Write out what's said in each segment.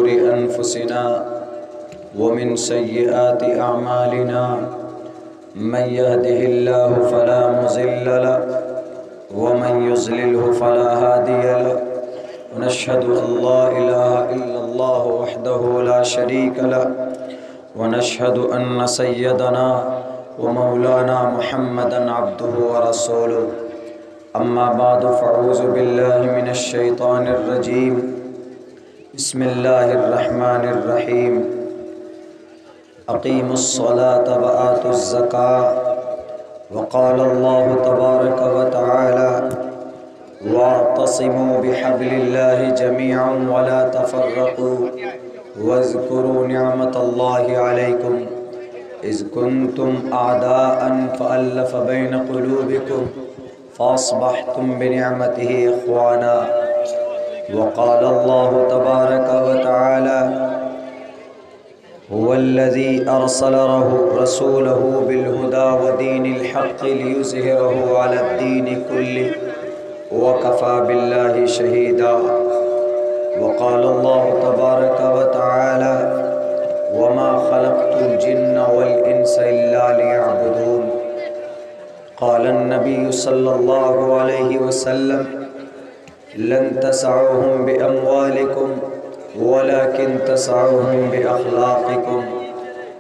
شرور أنفسنا ومن سيئات أعمالنا من يهده الله فلا مضل له ومن يضلله فلا هادي له ونشهد أن لا إله إلا الله وحده لا شريك له ونشهد أن سيدنا ومولانا محمدا عبده ورسوله أما بعد فأعوذ بالله من الشيطان الرجيم بسم الله الرحمن الرحيم أقيموا الصلاة وآتوا الزكاة وقال الله تبارك وتعالى واعتصموا بحبل الله جميعا ولا تفرقوا واذكروا نعمة الله عليكم إذ كنتم أعداء فألف بين قلوبكم فأصبحتم بنعمته إخوانا وقال الله تبارك وتعالى هو الذي أرسل رسوله بالهدى ودين الحق ليظهره على الدين كله وكفى بالله شهيدا وقال الله تبارك وتعالى وما خلقت الجن والإنس إلا ليعبدون قال النبي صلى الله عليه وسلم لن تسعوهم بأموالكم ولكن تسعوهم بأخلاقكم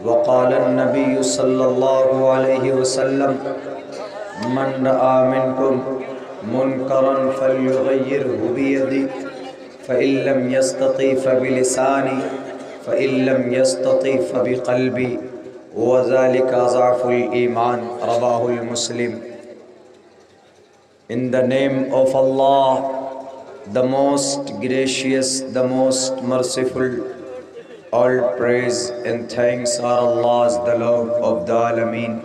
وقال النبي صلى الله عليه وسلم من رأى منكم منكرا فليغيره بيده فإن لم يستطع فبلسانه فإن لم يستطع فبقلبه وذلك أضعف الإيمان رواه المسلم. In the name of Allah, the most gracious, the most merciful, all praise and thanks are Allah's, the Lord of the Alameen,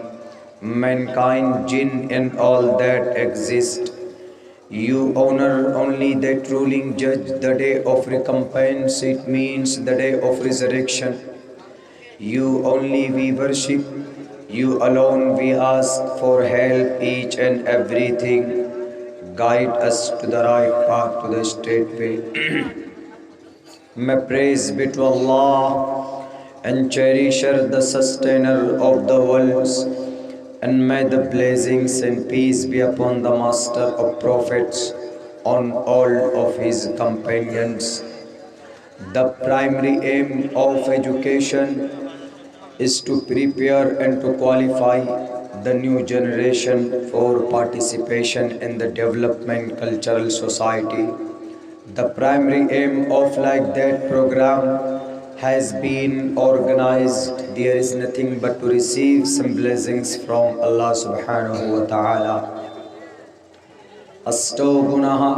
mankind, jinn and all that exist. You honor only that ruling judge, the day of recompense, it means the day of resurrection. You only we worship, you alone we ask for help, each and everything. Guide us to the right path, to the straight way. May praise be to Allah and cherisher, the sustainer of the worlds, and may the blessings and peace be upon the master of prophets, on all of his companions. The primary aim of education is to prepare and to qualify the new generation for participation in the development cultural society. The primary aim of like that program has been organized. There is nothing but to receive some blessings from Allah subhanahu wa ta'ala. Asto gunaha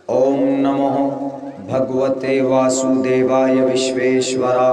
Om Namo Bhagavate Vasudevaya Vishveshwara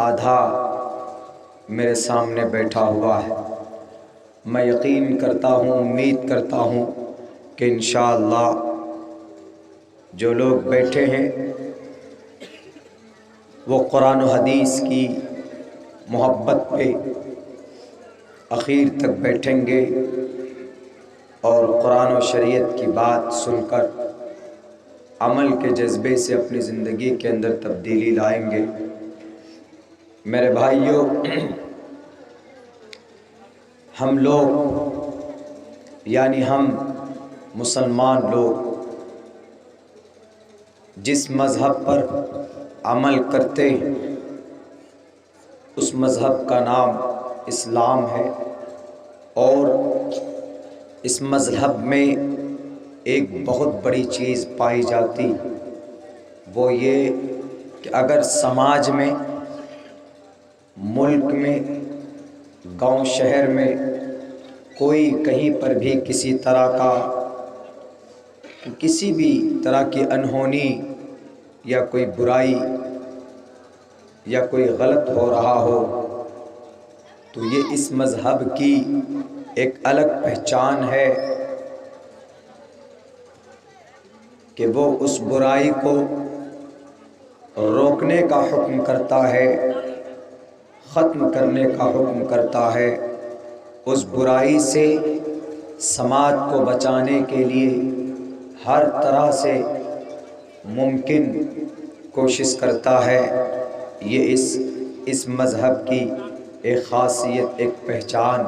آدھا میرے سامنے بیٹھا ہوا ہے۔ میں یقین کرتا ہوں، امید کرتا ہوں کہ انشاءاللہ جو لوگ بیٹھے ہیں وہ قرآن و حدیث کی محبت پہ اخیر تک بیٹھیں گے اور قرآن و شریعت کی بات سن کر عمل کے جذبے سے اپنی زندگی کے اندر تبدیلی لائیں گے۔ میرے بھائیوں، ہم لوگ یعنی ہم مسلمان لوگ جس مذہب پر عمل کرتے ہیں اس مذہب کا نام اسلام ہے، اور اس مذہب میں ایک بہت بڑی چیز پائی جاتی، وہ یہ کہ اگر سماج میں، ملک میں، گاؤں شہر میں کوئی کہیں پر بھی کسی طرح کا کسی بھی طرح کی انہونی یا کوئی برائی یا کوئی غلط ہو رہا ہو تو یہ اس مذہب کی ایک الگ پہچان ہے کہ وہ اس برائی کو روکنے کا حکم کرتا ہے، ختم کرنے کا حکم کرتا ہے، اس برائی سے سماج کو بچانے کے لیے ہر طرح سے ممکن کوشش کرتا ہے۔ یہ اس مذہب کی ایک خاصیت، ایک پہچان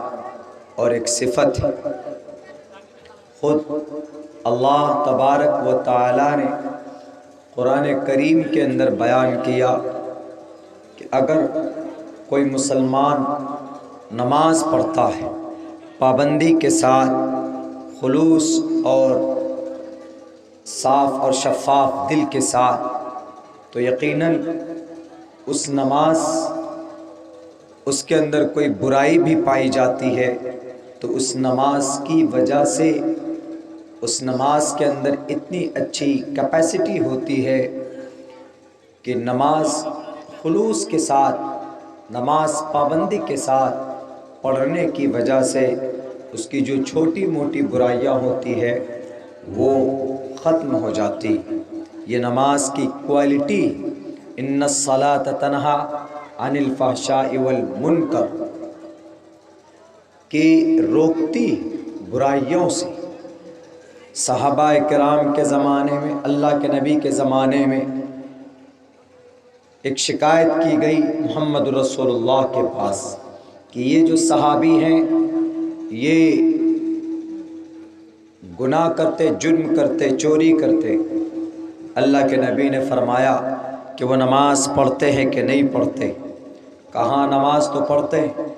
اور ایک صفت ہے۔ خود اللہ تبارک و تعالی نے قرآن کریم کے اندر بیان کیا کہ اگر کوئی مسلمان نماز پڑھتا ہے پابندی کے ساتھ، خلوص اور صاف اور شفاف دل کے ساتھ، تو یقیناً اس نماز، اس کے اندر کوئی برائی بھی پائی جاتی ہے تو اس نماز کی وجہ سے اس نماز کے اندر اتنی اچھی کیپیسٹی ہوتی ہے کہ نماز خلوص کے ساتھ، نماز پابندی کے ساتھ پڑھنے کی وجہ سے اس کی جو چھوٹی موٹی برائیاں ہوتی ہے وہ ختم ہو جاتی۔ یہ نماز کی کوالٹی، ان الصلاۃ تنہا عن الفحشاء والمنکر، کہ روکتی برائیوں سے۔ صحابہ کرام کے زمانے میں، اللہ کے نبی کے زمانے میں ایک شکایت کی گئی محمد رسول اللہ کے پاس کہ یہ جو صحابی ہیں یہ گناہ کرتے، جرم کرتے، چوری کرتے۔ اللہ کے نبی نے فرمایا کہ وہ نماز پڑھتے ہیں کہ نہیں پڑھتے؟ کہا نماز تو پڑھتے ہیں۔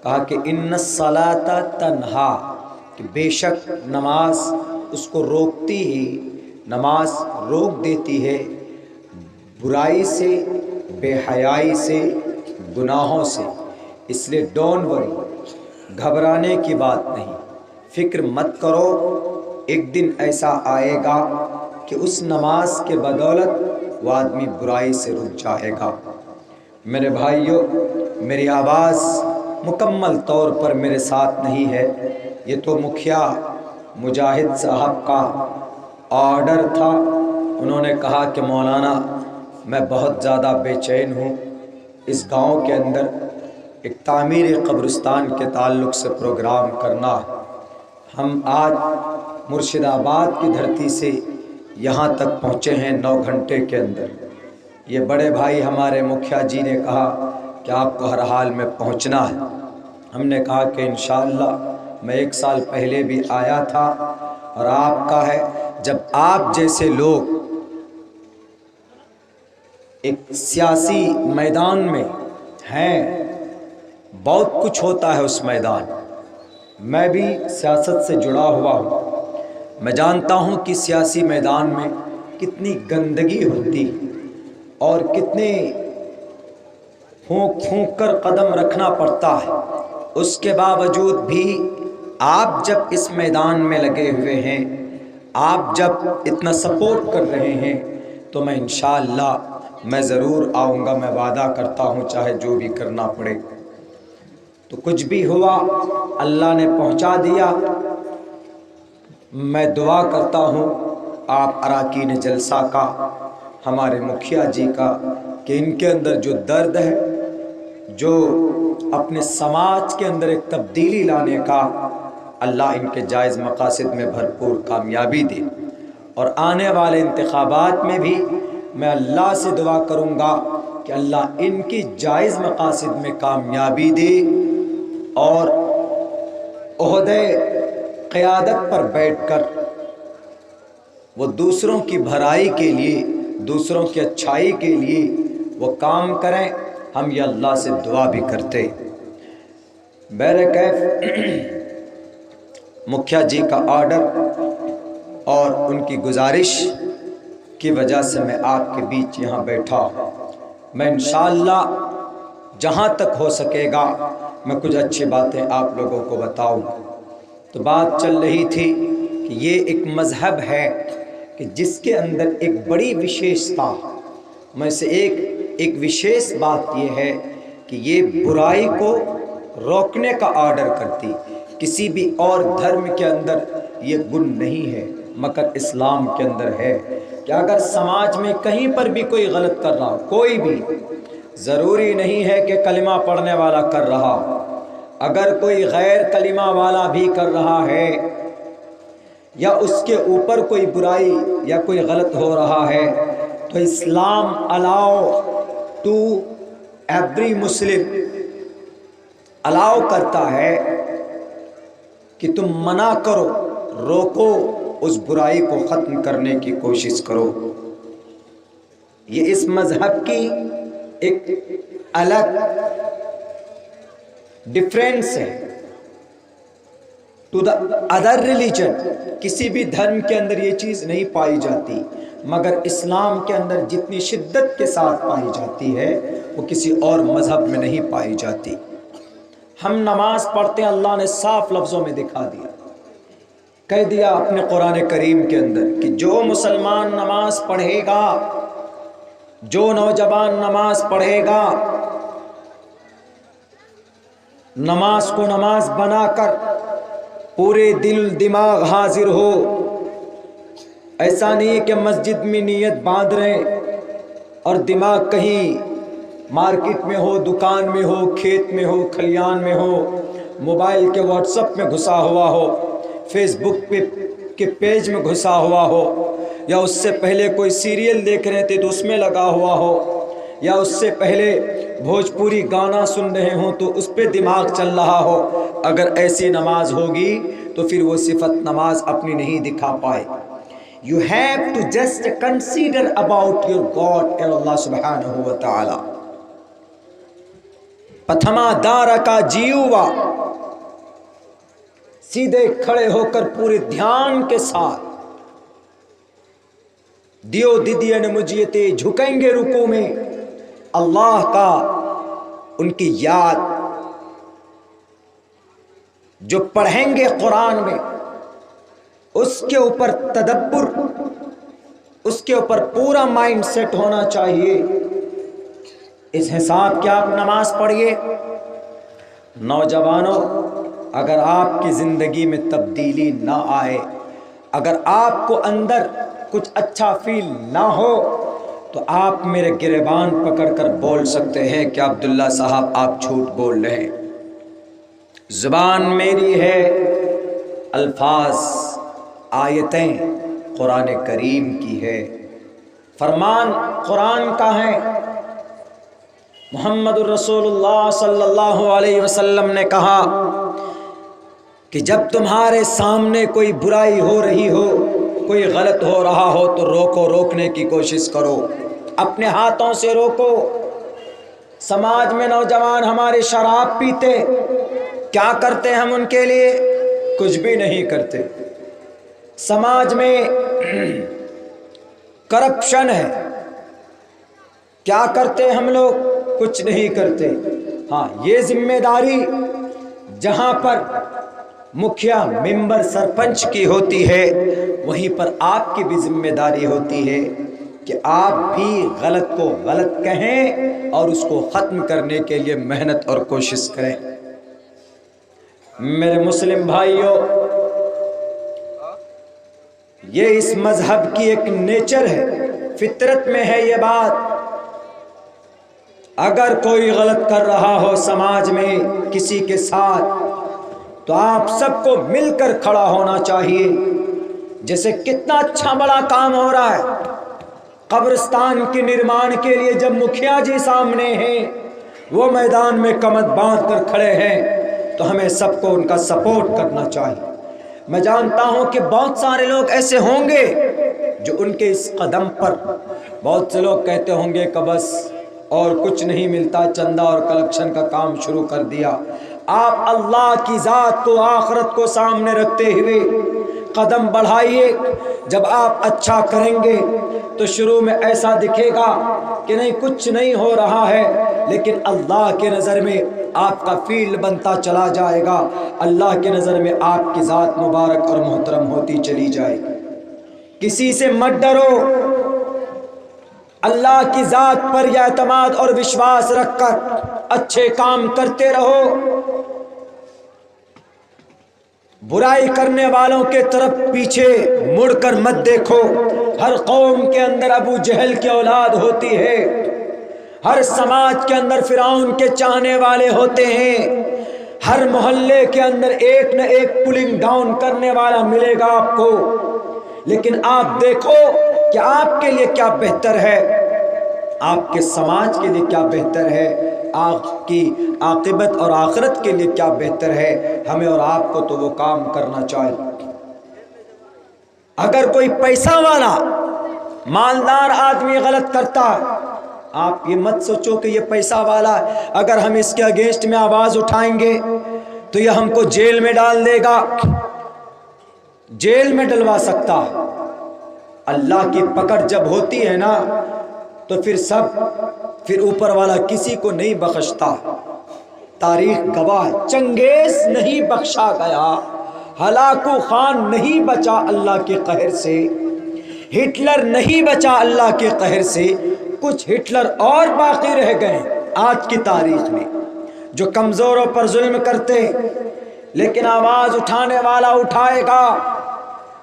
کہا کہ ان الصلاۃ تنہا، کہ بے شک نماز اس کو روکتی ہی، نماز روک دیتی ہے برائی سے، بے حیائی سے، گناہوں سے۔ اس لیے ڈونٹ وری، گھبرانے کی بات نہیں، فکر مت کرو، ایک دن ایسا آئے گا کہ اس نماز کے بدولت وہ آدمی برائی سے رک جائے گا۔ میرے بھائیوں، میری آواز مکمل طور پر میرے ساتھ نہیں ہے، یہ تو مکھیا مجاہد صاحب کا آرڈر تھا۔ انہوں نے کہا کہ مولانا میں بہت زیادہ بے چین ہوں، اس گاؤں کے اندر ایک تعمیر قبرستان کے تعلق سے پروگرام کرنا ہے۔ ہم آج مرشد آباد کی دھرتی سے یہاں تک پہنچے ہیں 9 گھنٹے کے اندر۔ یہ بڑے بھائی ہمارے مکھیا جی نے کہا کہ آپ کو ہر حال میں پہنچنا ہے۔ ہم نے کہا کہ انشاءاللہ، میں 1 سال پہلے بھی آیا تھا اور آپ کا ہے۔ جب آپ جیسے لوگ ایک سیاسی میدان میں ہیں، بہت کچھ ہوتا ہے اس میدان۔ میں بھی سیاست سے جڑا ہوا ہوں، میں جانتا ہوں کہ سیاسی میدان میں کتنی گندگی ہوتی اور کتنے پھونک پھونک کر قدم رکھنا پڑتا ہے۔ اس کے باوجود بھی آپ جب اس میدان میں لگے ہوئے ہیں، آپ جب اتنا سپورٹ کر رہے ہیں، تو میں انشاءاللہ میں ضرور آؤں گا، میں وعدہ کرتا ہوں چاہے جو بھی کرنا پڑے۔ تو کچھ بھی ہوا اللہ نے پہنچا دیا۔ میں دعا کرتا ہوں آپ اراکین جلسہ کا، ہمارے مکھیا جی کا، کہ ان کے اندر جو درد ہے، جو اپنے سماج کے اندر ایک تبدیلی لانے کا، اللہ ان کے جائز مقاصد میں بھرپور کامیابی دے، اور آنے والے انتخابات میں بھی میں اللہ سے دعا کروں گا کہ اللہ ان کی جائز مقاصد میں کامیابی دے، اور عہدے قیادت پر بیٹھ کر وہ دوسروں کی بھلائی کے لیے، دوسروں کی اچھائی کے لیے وہ کام کریں۔ ہم یہ اللہ سے دعا بھی کرتے۔ بہرکیف مکھیا جی کا آرڈر اور ان کی گزارش کی وجہ سے میں آپ کے بیچ یہاں بیٹھا ہوں۔ میں انشاءاللہ جہاں تک ہو سکے گا میں کچھ اچھی باتیں آپ لوگوں کو بتاؤں۔ تو بات چل رہی تھی کہ یہ ایک مذہب ہے کہ جس کے اندر ایک بڑی وشیشتا میں سے ایک وشیش بات یہ ہے کہ یہ برائی کو روکنے کا آرڈر کرتی۔ کسی بھی اور دھرم کے اندر یہ گن نہیں ہے، مگر اسلام کے اندر ہے کہ اگر سماج میں کہیں پر بھی کوئی غلط کر رہا، کوئی بھی، ضروری نہیں ہے کہ کلمہ پڑھنے والا کر رہا، اگر کوئی غیر کلمہ والا بھی کر رہا ہے، یا اس کے اوپر کوئی برائی یا کوئی غلط ہو رہا ہے، تو اسلام الاؤ ٹو ایوری مسلم، الاؤ کرتا ہے کہ تم منع کرو، روکو، اس برائی کو ختم کرنے کی کوشش کرو۔ یہ اس مذہب کی ایک الگ ڈفرینس ہے ٹو دا ادر ریلیجن۔ کسی بھی دھرم کے اندر یہ چیز نہیں پائی جاتی، مگر اسلام کے اندر جتنی شدت کے ساتھ پائی جاتی ہے وہ کسی اور مذہب میں نہیں پائی جاتی۔ ہم نماز پڑھتے ہیں، اللہ نے صاف لفظوں میں دکھا دیا، کہہ دیا اپنے قرآن کریم کے اندر کہ جو مسلمان نماز پڑھے گا، جو نوجوان نماز پڑھے گا، نماز کو نماز بنا کر پورے دل دماغ حاضر ہو، ایسا نہیں کہ مسجد میں نیت باندھ رہے اور دماغ کہیں مارکیٹ میں ہو، دکان میں ہو، کھیت میں ہو، کھلیان میں ہو، موبائل کے واٹس ایپ میں گھسا ہوا ہو، فیس بک کے پیج میں گھسا ہوا ہو، یا اس سے پہلے کوئی سیریل دیکھ رہے تھے تو اس میں لگا ہوا ہو، یا اس سے پہلے بھوجپوری گانا سن رہے ہوں تو اس پہ دماغ چل رہا ہو۔ اگر ایسی نماز ہوگی تو پھر وہ صفت نماز اپنی نہیں دکھا پائے۔ You have to just consider about your God and Allah subhanahu wa ta'ala۔ پتھما دارا کا جیوا، سیدھے کھڑے ہو کر پورے دھیان کے ساتھ، دیو دیدیا نے مجھے جھکیں گے رکوع میں، اللہ کا، ان کی یاد جو پڑھیں گے قرآن میں، اس کے اوپر تدبر، اس کے اوپر پورا مائنڈ سیٹ ہونا چاہیے۔ اس حساب کے آپ نماز پڑھیے۔ نوجوانوں، اگر آپ کی زندگی میں تبدیلی نہ آئے، اگر آپ کو اندر کچھ اچھا فیل نہ ہو، تو آپ میرے گریبان پکڑ کر بول سکتے ہیں کہ عبداللہ صاحب آپ جھوٹ بول رہے ہیں۔ زبان میری ہے، الفاظ، آیتیں قرآن کریم کی ہے، فرمان قرآن کا ہے۔ محمد الرسول اللہ صلی اللہ علیہ وسلم نے کہا کہ جب تمہارے سامنے کوئی برائی ہو رہی ہو، کوئی غلط ہو رہا ہو تو روکو، روکنے کی کوشش کرو، اپنے ہاتھوں سے روکو۔ سماج میں نوجوان ہمارے شراب پیتے، کیا کرتے ہم ان کے لیے؟ کچھ بھی نہیں کرتے۔ سماج میں کرپشن ہے، کیا کرتے ہم لوگ؟ کچھ نہیں کرتے۔ ہاں، یہ ذمہ داری جہاں پر مکھیا، ممبر، سرپنچ کی ہوتی ہے، وہیں پر آپ کی بھی ذمہ داری ہوتی ہے کہ آپ بھی غلط کو غلط کہیں اور اس کو ختم کرنے کے لیے محنت اور کوشش کریں۔ میرے مسلم بھائیوں، یہ اس مذہب کی ایک نیچر ہے، فطرت میں ہے یہ بات۔ اگر کوئی غلط کر رہا ہو سماج میں کسی کے ساتھ تو آپ سب کو مل کر کھڑا ہونا چاہیے۔ جیسے کتنا اچھا بڑا کام ہو رہا ہے، قبرستان کے نرمان کے لیے جب مکھیا جی سامنے ہیں، وہ میدان میں کمر باندھ کر کھڑے ہیں، تو ہمیں سب کو ان کا سپورٹ کرنا چاہیے۔ میں جانتا ہوں کہ بہت سارے لوگ ایسے ہوں گے جو ان کے اس قدم پر، بہت سے لوگ کہتے ہوں گے کہ بس اور کچھ نہیں ملتا، چندہ اور کلیکشن کا کام شروع کر دیا۔ آپ اللہ کی ذات کو، آخرت کو سامنے رکھتے ہوئے قدم بڑھائیے۔ جب آپ اچھا کریں گے تو شروع میں ایسا دکھے گا کہ نہیں کچھ نہیں ہو رہا ہے، لیکن اللہ کے نظر میں آپ کا فیل بنتا چلا جائے گا، اللہ کے نظر میں آپ کی ذات مبارک اور محترم ہوتی چلی جائے گی۔ کسی سے مت ڈرو، اللہ کی ذات پر یہ اعتماد اور وشواس رکھ کر اچھے کام کرتے رہو۔ برائی کرنے والوں کے طرف پیچھے مڑ کر مت دیکھو۔ ہر قوم کے اندر ابو جہل کی اولاد ہوتی ہے، ہر سماج کے اندر فرعون کے چاہنے والے ہوتے ہیں، ہر محلے کے اندر ایک نہ ایک پولنگ ڈاؤن کرنے والا ملے گا آپ کو۔ لیکن آپ دیکھو کہ آپ کے لیے کیا بہتر ہے، آپ کے سماج کے لیے کیا بہتر ہے، آپ کی عاقبت اور آخرت کے لیے کیا بہتر ہے۔ ہمیں اور آپ کو تو وہ کام کرنا چاہیے۔ اگر کوئی پیسہ والا مالدار آدمی غلط کرتا، آپ یہ مت سوچو کہ یہ پیسہ والا اگر ہم اس کے اگینسٹ میں آواز اٹھائیں گے تو یہ ہم کو جیل میں ڈال دے گا، جیل میں ڈلوا سکتا۔ اللہ کی پکڑ جب ہوتی ہے نا تو پھر اوپر والا کسی کو نہیں بخشتا۔ تاریخ گواہ، چنگیز نہیں بخشا گیا، ہلاکو خان نہیں بچا اللہ کے قہر سے، ہٹلر نہیں بچا اللہ کے قہر سے، کچھ ہٹلر اور باقی رہ گئے آج کی تاریخ میں جو کمزوروں پر ظلم کرتے، لیکن آواز اٹھانے والا اٹھائے گا،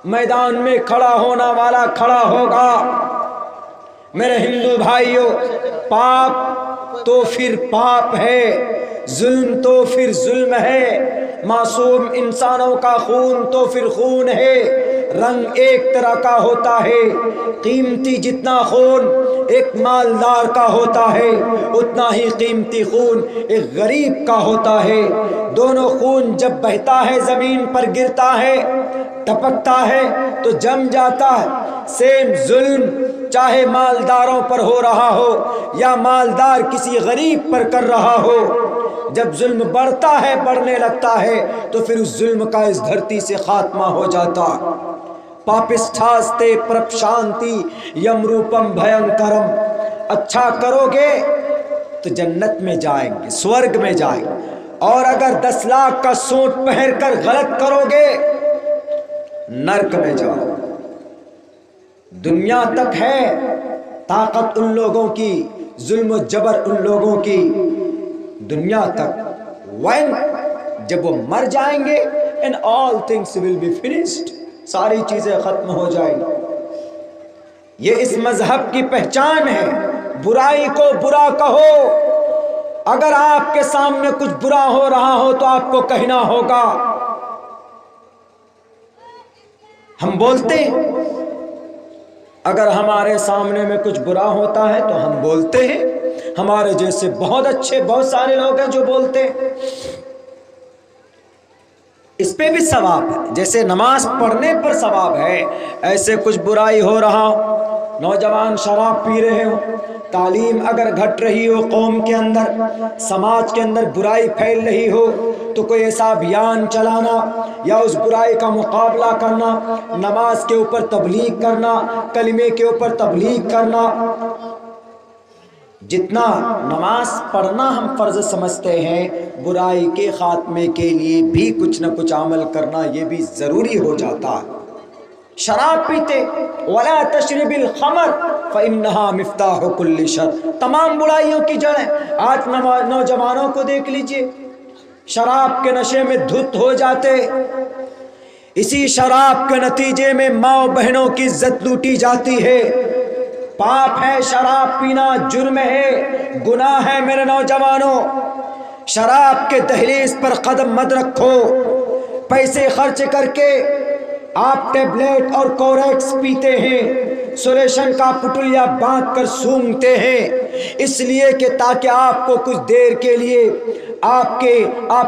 میدان میں کھڑا ہونا والا کھڑا ہوگا۔ میرے ہندو بھائیوں، پاپ تو پھر پاپ ہے، ظلم تو پھر ظلم ہے، معصوم انسانوں کا خون تو پھر خون ہے۔ رنگ ایک طرح کا ہوتا ہے، قیمتی جتنا خون ایک مالدار کا ہوتا ہے اتنا ہی قیمتی خون ایک غریب کا ہوتا ہے۔ دونوں خون جب بہتا ہے زمین پر گرتا ہے، ٹپکتا ہے تو جم جاتا ہے۔ سیم ظلم چاہے مالداروں پر ہو رہا ہو یا مالدار کسی غریب پر کر رہا ہو، جب ظلم بڑھتا ہے، بڑھنے لگتا ہے تو پھر اس ظلم کا اس دھرتی سے خاتمہ ہو جاتا۔ پاپسٹھاستے پرپشانتی یم روپم بھینکرم، اچھا کرو گے تو جنت میں جائیں گے، سورگ میں جائیں گے، اور اگر 10 لاکھ کا سوٹ پہن کر غلط کرو گے نرک میں جاؤ۔ دنیا تک ہے طاقت ان لوگوں کی، ظلم و جبر ان لوگوں کی، دنیا تک۔ when جب وہ مر جائیں گے and all things will be finished، ساری چیزیں ختم ہو جائیں گی۔ یہ اس مذہب کی پہچان ہے، برائی کو برا کہو۔ اگر آپ کے سامنے کچھ برا ہو رہا ہو تو آپ کو کہنا ہوگا۔ ہم بولتے ہیں، اگر ہمارے سامنے میں کچھ برا ہوتا ہے تو ہم بولتے ہیں، ہمارے جیسے بہت اچھے بہت سارے لوگ ہیں جو بولتے ہیں۔ اس پہ بھی ثواب ہے، جیسے نماز پڑھنے پر ثواب ہے، ایسے کچھ برائی ہو رہا ہو، نوجوان شراب پی رہے ہو، تعلیم اگر گھٹ رہی ہو قوم کے اندر، سماج کے اندر برائی پھیل رہی ہو تو کوئی ایسا ابھیان چلانا یا اس برائی کا مقابلہ کرنا، نماز کے اوپر تبلیغ کرنا، کلمے کے اوپر تبلیغ کرنا۔ جتنا نماز پڑھنا ہم فرض سمجھتے ہیں، برائی کے خاتمے کے لیے بھی کچھ نہ کچھ عمل کرنا یہ بھی ضروری ہو جاتا ہے۔ شراب پیتے، ولا تشرب الخمر فإنها مفتاح كل شر، تمام برائیوں کی جڑ ہے۔ آج نوجوانوں کو دیکھ لیجئے، شراب کے نشے میں دھت ہو جاتے، اسی شراب کے نتیجے میں ماں بہنوں کی عزت لوٹی جاتی ہے۔ پاپ ہے شراب پینا، جرم ہے، گناہ ہے میرے نوجوانوں۔ شراب کے دہلیز پر قدم مت رکھو۔ پیسے خرچ کر کے آپ ٹیبلیٹ اور کوریکس پیتے ہیں، سولیشن کا پٹولیا باندھ کر سونگتے ہیں، اس لیے کہ تاکہ آپ کو کچھ دیر کے لیے آپ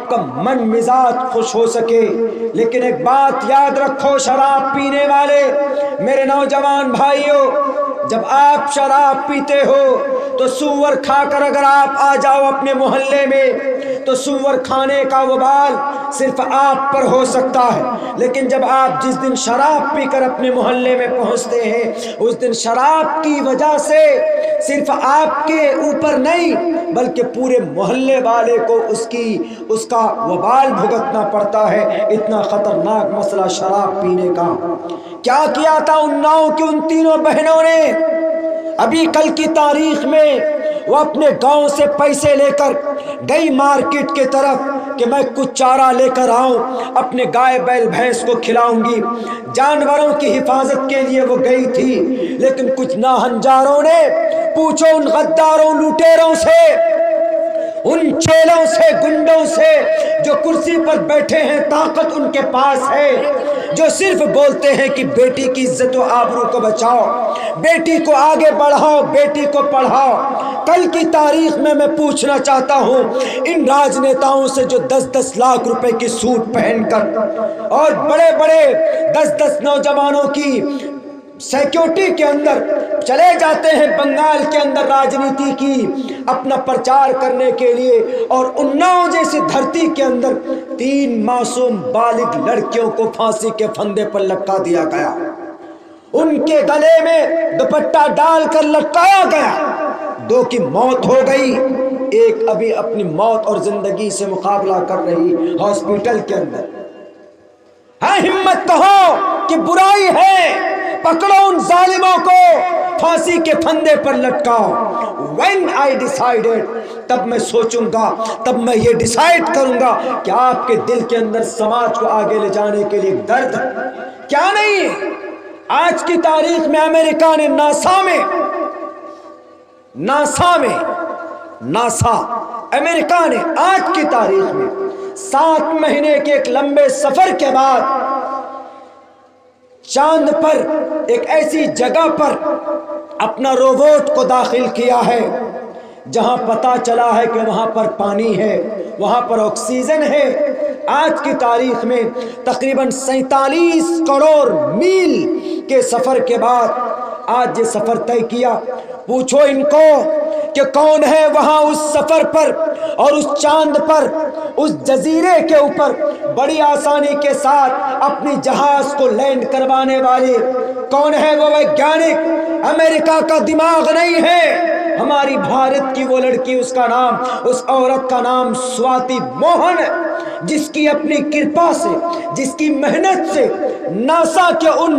کا من مزاج خوش ہو سکے۔ لیکن ایک بات یاد رکھو شراب پینے والے میرے نوجوان بھائیوں، جب آپ شراب پیتے ہو تو سور کھا کر اگر آپ آ جاؤ اپنے محلے میں تو سور کھانے کا وبال صرف آپ پر ہو سکتا ہے، لیکن جب آپ جس دن شراب پی کر اپنے محلے میں پہنچتے ہیں اس دن شراب کی وجہ سے صرف آپ کے اوپر نہیں بلکہ پورے محلے والے کو اس کا وبال بھگتنا پڑتا ہے۔ اتنا خطرناک مسئلہ شراب پینے کا۔ کیا کیا تھا ان ناؤ کی ان تینوں بہنوں نے؟ ابھی کل کی تاریخ میں وہ اپنے گاؤں سے پیسے لے کر گئی مارکیٹ کے طرف کہ میں کچھ چارہ لے کر آؤں، اپنے گائے بیل بھینس کو کھلاؤں گی، جانوروں کی حفاظت کے لیے وہ گئی تھی۔ لیکن کچھ ناہنجاروں نے پوچھو ان غداروں لوٹیروں سے، ان چیلوں سے، گنڈوں سے جو کرسی پر بیٹھے ہیں، طاقت ان کے پاس ہے، جو صرف بولتے ہیں کہ بیٹی کی عزت و آبرو کو بچاؤ، بیٹی کو آگے بڑھاؤ، بیٹی کو پڑھاؤ۔ کل کی تاریخ میں پوچھنا چاہتا ہوں ان راجنیتاؤں سے جو 10-10 لاکھ روپے کی سوٹ پہن کر اور بڑے بڑے 10-10 نوجوانوں کی سیکیورٹی کے اندر چلے جاتے ہیں بنگال کے اندر راجنیتی کی اپنا پرچار کرنے کے لیے، اور اناؤ جیسی دھرتی کے اندر 3 معصوم بالغ لڑکیوں کو پھانسی کے پھندے پر لٹکا دیا گیا، ان کے گلے میں دوپٹہ ڈال کر لٹکایا گیا۔ 2 کی موت ہو گئی، ایک ابھی اپنی موت اور زندگی سے مقابلہ کر رہی ہاسپٹل کے اندر۔ ہاں ہمت کہو کہ برائی ہے، پکڑو ان ظالموں کو، پھانسی کے پھندے پر لٹکاؤ۔ When I decided، تب میں سوچوں گا، تب میں یہ ڈیسائیڈ کروں گا کہ آپ کے دل کے اندر سماج کو آگے لے جانے کے لیے درد کیا نہیں ہے۔ آج کی تاریخ میں امریکہ نے ناسا امریکہ نے آج کی تاریخ میں 7 مہینے کے ایک لمبے سفر کے بعد چاند پر ایک ایسی جگہ پر اپنا روبوٹ کو داخل کیا ہے جہاں پتا چلا ہے کہ وہاں پر پانی ہے، وہاں پر آکسیجن ہے۔ آج کی تاریخ میں تقریباً 47 کروڑ میل کے سفر کے بعد آج یہ سفر طے کیا۔ پوچھو ان کو کہ کون ہے وہاں اس سفر پر اور اس چاند پر، اس جزیرے کے اوپر بڑی آسانی کے ساتھ اپنی جہاز کو لینڈ کروانے والے کون ہے؟ وہ ویگیانک امریکہ کا دماغ نہیں ہے، ہماری بھارت کی وہ لڑکی، اس کا نام، اس عورت کا نام سواتی موہن ہے، جس کی اپنی کرپا سے، جس کی محنت سے ناسا کے ان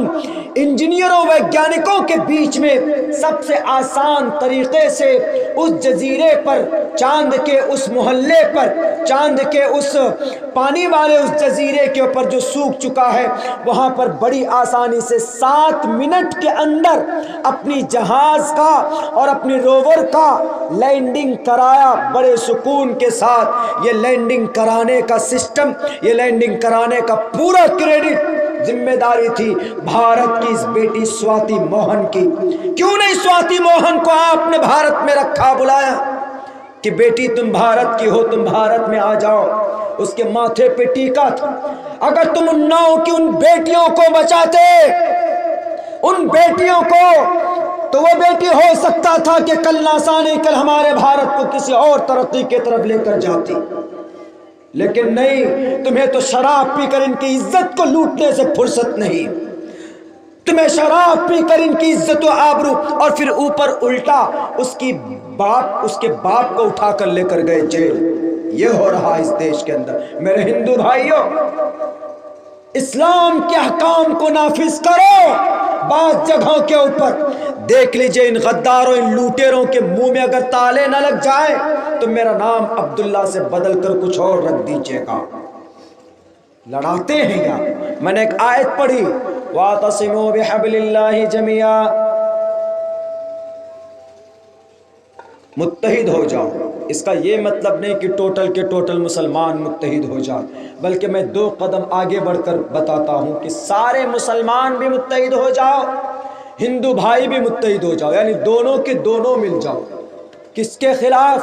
انجینئروں ویگیانکوں کے بیچ میں سب سے آسان طریقے سے اس جزیرے پر، چاند کے اس محلے پر، چاند کے اس پانی والے اس جزیرے کے اوپر جو سوکھ چکا ہے، وہاں پر بڑی آسانی سے 7 منٹ کے اندر اپنی جہاز کا اور اپنی روور کا لینڈنگ کرایا بڑے سکون کے ساتھ۔ یہ لینڈنگ کرانے کا سسٹم، یہ لینڈنگ کرانے کا پورا کریڈٹ، ذمہ داری تھی بھارت کی اس بیٹی سواتی موہن کی۔ کیوں نہیں سواتی موہن کو آپ نے بھارت میں رکھا، بلایا کہ بیٹی تم بھارت کی ہو، تم بھارت میں آ جاؤ؟ اس کے ماتھے پہ ٹیکا تھا۔ اگر تم اناؤ کی ان بیٹیوں کو بچاتے، ان بیٹیوں کو، تو وہ بیٹی ہو سکتا تھا کہ کل ناسا نے کل ہمارے بھارت کو کسی اور ترقی کی طرف لے کر جاتی، لیکن نہیں، تمہیں تو شراب پی کر ان کی عزت کو لوٹنے سے فرصت نہیں، تمہیں شراب پی کر ان کی عزت و آبرو، اور پھر اوپر الٹا اس کے باپ کو اٹھا کر لے کر گئے جیل۔ یہ ہو رہا اس دیش کے اندر۔ میرے ہندو بھائیوں، اسلام کے احکام کو نافذ کرو۔ بعض جگہوں کے اوپر دیکھ لیجئے ان غداروں ان لوٹیروں کے منہ میں اگر تالے نہ لگ جائے تو میرا نام عبداللہ سے بدل کر کچھ اور رکھ دیجئے گا۔ لڑاتے ہیں یا میں نے ایک آیت پڑھی وَاعْتَصِمُوا بِحَبْلِ اللَّهِ جَمِيعًا، متحد ہو جاؤ۔ اس کا یہ مطلب نہیں کہ ٹوٹل کے ٹوٹل مسلمان متحد ہو جائیں، بلکہ میں 2 قدم آگے بڑھ کر بتاتا ہوں کہ سارے مسلمان بھی متحد ہو جاؤ، ہندو بھائی بھی متحد ہو جاؤ، یعنی دونوں کے دونوں مل جاؤ۔ کس کے خلاف؟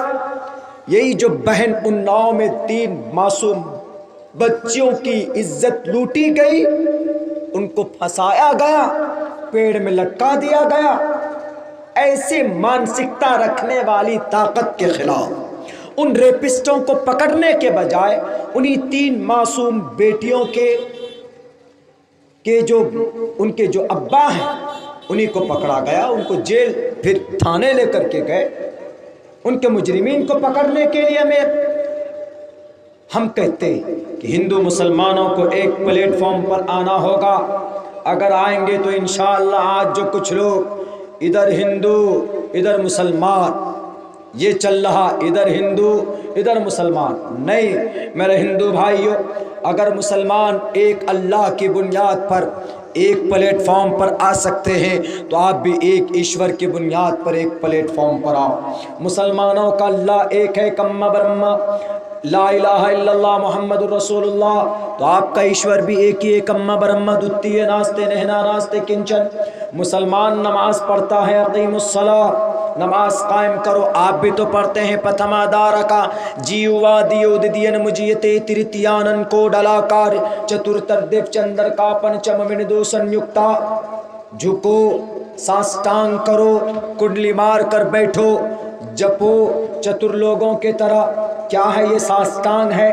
یہی جو بہن اناؤ میں 3 معصوم بچیوں کی عزت لوٹی گئی، ان کو پھنسایا گیا، پیڑ میں لٹکا دیا گیا، ایسی مانسکتا رکھنے والی طاقت کے خلاف ان ریپسٹوں کو پکڑنے کے بجائے انہی 3 معصوم بیٹیوں کے جو ابا ہیں انہی کو پکڑا گیا، ان کو جیل پھر تھانے لے کر کے گئے۔ ان کے مجرمین کو پکڑنے کے لیے ہم کہتے ہیں کہ ہندو مسلمانوں کو ایک پلیٹ فارم پر آنا ہوگا۔ اگر آئیں گے تو انشاءاللہ آج جو کچھ لوگ ادھر ہندو ادھر مسلمان یہ چل رہا، ادھر ہندو ادھر مسلمان، نہیں میرے ہندو بھائیوں، اگر مسلمان ایک اللہ کی بنیاد پر ایک پلیٹ فارم پر آ سکتے ہیں تو آپ بھی ایک ایشور کی بنیاد پر ایک پلیٹ فارم پر آؤ۔ مسلمانوں کا اللہ ایک ہے، کما برما لا الہ الا اللہ محمد الرسول اللہ، تو آپ کا ایشور بھی ایک ہی ہے، کما برما دتی ناستے نہنا ناستے کنچن۔ مسلمان نماز پڑھتا ہے، اقیم الصلاۃ، نماز قائم کرو، آپ بھی تو پڑھتے ہیں، پتھما دارکا جیوا دیو ددین مجیتے ترتیانن کو ڈلاکار چترتر دیو چندر کا پنچم وندو سنیکتا، جھکو، سانس ٹانگ کرو، کنڈلی مار کر بیٹھو، جپو چتر لوگوں کے طرح۔ کیا ہے یہ سانستان ہے؟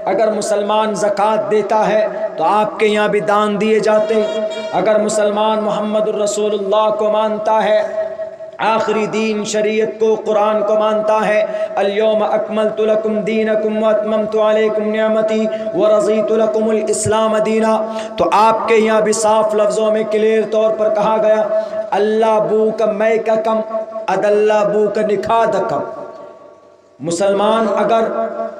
اگر مسلمان زکوٰۃ دیتا ہے تو آپ کے یہاں بھی دان دیے جاتے۔ اگر مسلمان محمد الرسول اللہ کو مانتا ہے، آخری دین شریعت کو، قرآن کو مانتا ہے، الیوم اکملت لکم دینکم واتممت علیکم نعمتی ورضیت لکم الاسلام دینا، تو آپ کے یہاں بھی صاف لفظوں میں کلیئر طور پر کہا گیا اللہ بو کا میں کا کم اد اللہ بو کا نکھا دکم۔ مسلمان اگر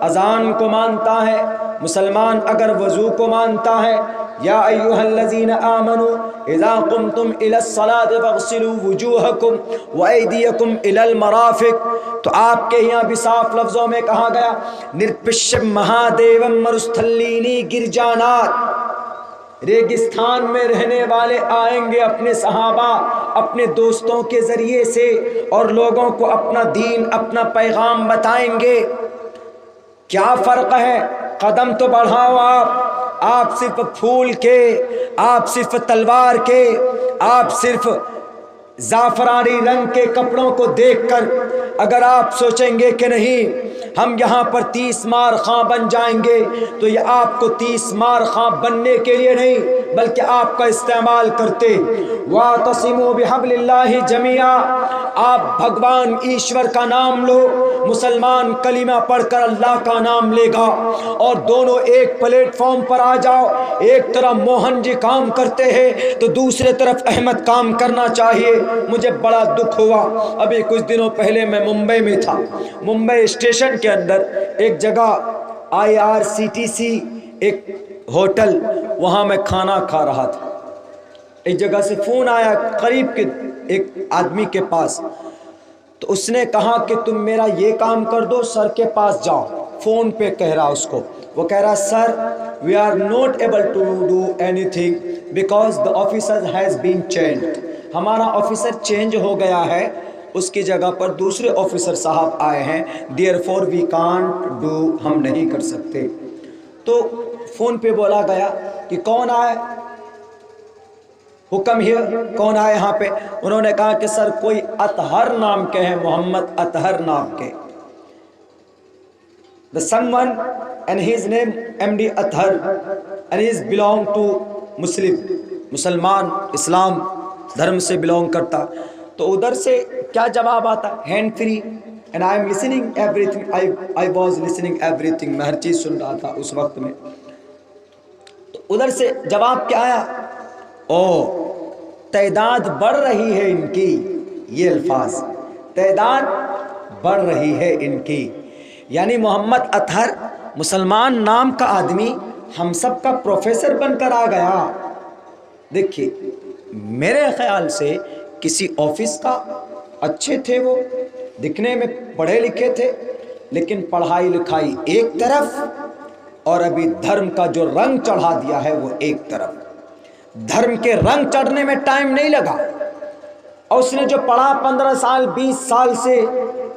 اذان کو مانتا ہے، مسلمان اگر وضو کو مانتا ہے، یا ایھا الذین آمنوا اذا قمتم الی الصلاۃ فاغسلوا وجوہکم وایدیکم الی المرافق، تو آپ کے یہاں بھی صاف لفظوں میں کہا گیا نرپشم مہادیوم مرستھلینی گرجانات، ریگستان میں رہنے والے آئیں گے اپنے صحابہ اپنے دوستوں کے ذریعے سے اور لوگوں کو اپنا دین اپنا پیغام بتائیں گے۔ کیا فرق ہے؟ قدم تو بڑھاؤ، آپ صرف پھول کے، آپ صرف تلوار کے، آپ صرف زعفرانی رنگ کے کپڑوں کو دیکھ کر اگر آپ سوچیں گے کہ نہیں ہم یہاں پر 30 مار خاں بن جائیں گے، تو یہ آپ کو 30 مار خاں بننے کے لیے نہیں بلکہ آپ کا استعمال کرتے۔ وَاعْتَصِمُوا بِحَبْلِ اللَّهِ جَمِيعًا، آپ بھگوان ایشور کا نام لو، مسلمان کلمہ پڑھ کر اللہ کا نام لے گا، اور دونوں ایک پلیٹ فارم پر آ جاؤ۔ ایک طرف موہن جی کام کرتے ہیں تو دوسرے طرف احمد کام کرنا چاہیے۔ مجھے بڑا دکھ ہوا، ابھی کچھ دنوں پہلے میں ممبئی میں تھا، ممبئی اسٹیشن کے اندر ایک جگہ IRCTC ایک ہوٹل، وہاں میں کھانا کھا رہا تھا، ایک جگہ سے فون آیا قریب کے ایک آدمی کے پاس، تو اس نے کہا کہ تم میرا یہ کام کر دو، سر کے پاس جاؤ، فون پہ کہہ رہا اس کو، وہ کہہ رہا سر we are not able to do anything because the officer has been changed، ہمارا آفیسر چینج ہو گیا ہے، اس کی جگہ پر دوسرے آفیسر صاحب آئے ہیں، therefore we can't do، ہم نہیں کر سکتے۔ تو فون پہ بولا گیا کہ کون آئے، حکم ہی کون آئے یہاں پہ؟ انہوں نے کہا کہ سر کوئی اطہر نام کے ہیں، محمد اطہر نام کے، the someone and his name MD Athar and he is belong to مسلمان اسلام دھرم سے بلونگ کرتا۔ تو ادھر سے کیا جواب آتا؟ Hand free and I am listening everything، I was listening everything، میں ہر چیز سن رہا تھا اس وقت میں۔ تو ادھر سے جواب کیا آیا؟ او تعداد بڑھ رہی ہے ان کی، یہ الفاظ، تعداد بڑھ رہی ہے ان کی، یعنی محمد اطہر مسلمان نام کا آدمی ہم سب کا پروفیسر بن کر آ گیا۔ دیکھیے میرے خیال سے کسی آفس کا، اچھے تھے وہ، دکھنے میں پڑھے لکھے تھے، لیکن پڑھائی لکھائی ایک طرف اور ابھی دھرم کا جو رنگ چڑھا دیا ہے وہ ایک طرف۔ دھرم کے رنگ چڑھنے میں ٹائم نہیں لگا، اور اس نے جو پڑھا 15 سال 20 سال سے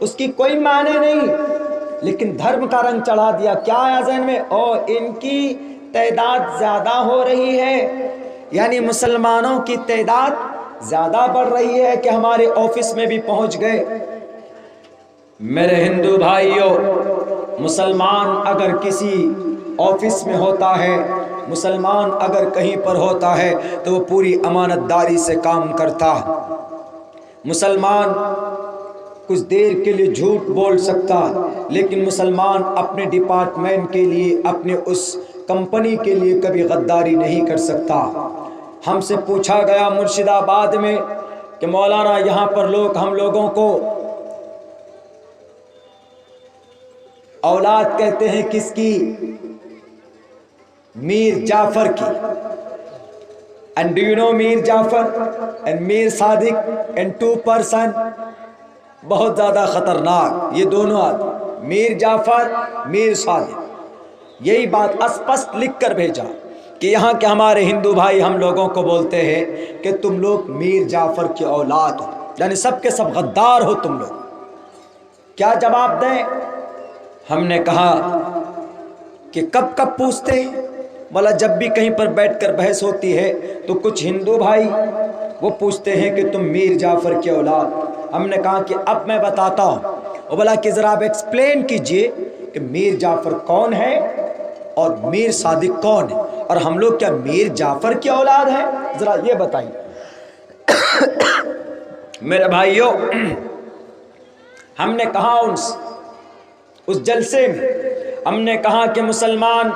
اس کی کوئی معنی نہیں، لیکن دھرم کا رنگ چڑھا دیا۔ کیا آیا ذہن میں؟ اور ان کی تعداد زیادہ ہو رہی ہے، یعنی مسلمانوں کی تعداد زیادہ بڑھ رہی ہے کہ ہمارے آفس میں بھی پہنچ گئے۔ میرے ہندو بھائیوں، مسلمان اگر کسی آفس میں ہوتا ہے، مسلمان اگر کہیں پر ہوتا ہے تو وہ پوری امانت داری سے کام کرتا۔ مسلمان کچھ دیر کے لیے جھوٹ بول سکتا، لیکن مسلمان اپنے ڈپارٹمنٹ کے لیے، اپنے اس کمپنی کے لیے کبھی غداری نہیں کر سکتا۔ ہم سے پوچھا گیا مرشد آباد میں کہ مولانا یہاں پر لوگ ہم لوگوں کو اولاد کہتے ہیں کس کی؟ میر جعفر کی۔ And do you know Mir Jafar and Mir Sadiq and two person؟ بہت زیادہ خطرناک یہ دونوں آدمی، میر جعفر میر صادق۔ یہی بات اسپشٹ لکھ کر بھیجا کہ یہاں کے ہمارے ہندو بھائی ہم لوگوں کو بولتے ہیں کہ تم لوگ میر جعفر کی اولاد ہو، یعنی سب کے سب غدار ہو تم لوگ۔ کیا جواب دیں؟ ہم نے کہا کہ کب پوچھتے ہیں؟ بولا جب بھی کہیں پر بیٹھ کر بحث ہوتی ہے تو کچھ ہندو بھائی وہ پوچھتے ہیں کہ تم میر جعفر کی اولاد۔ ہم نے کہا کہ اب میں بتاتا ہوں۔ وہ بولا کہ ذرا آپ ایکسپلین کیجئے کہ میر جعفر کون ہے اور میر صادق کون ہے، اور ہم لوگ کیا میر جعفر کی اولاد ہیں؟ ذرا یہ بتائیے۔ میرے بھائیوں، ہم نے کہا اس جلسے میں ہم نے کہا کہ مسلمان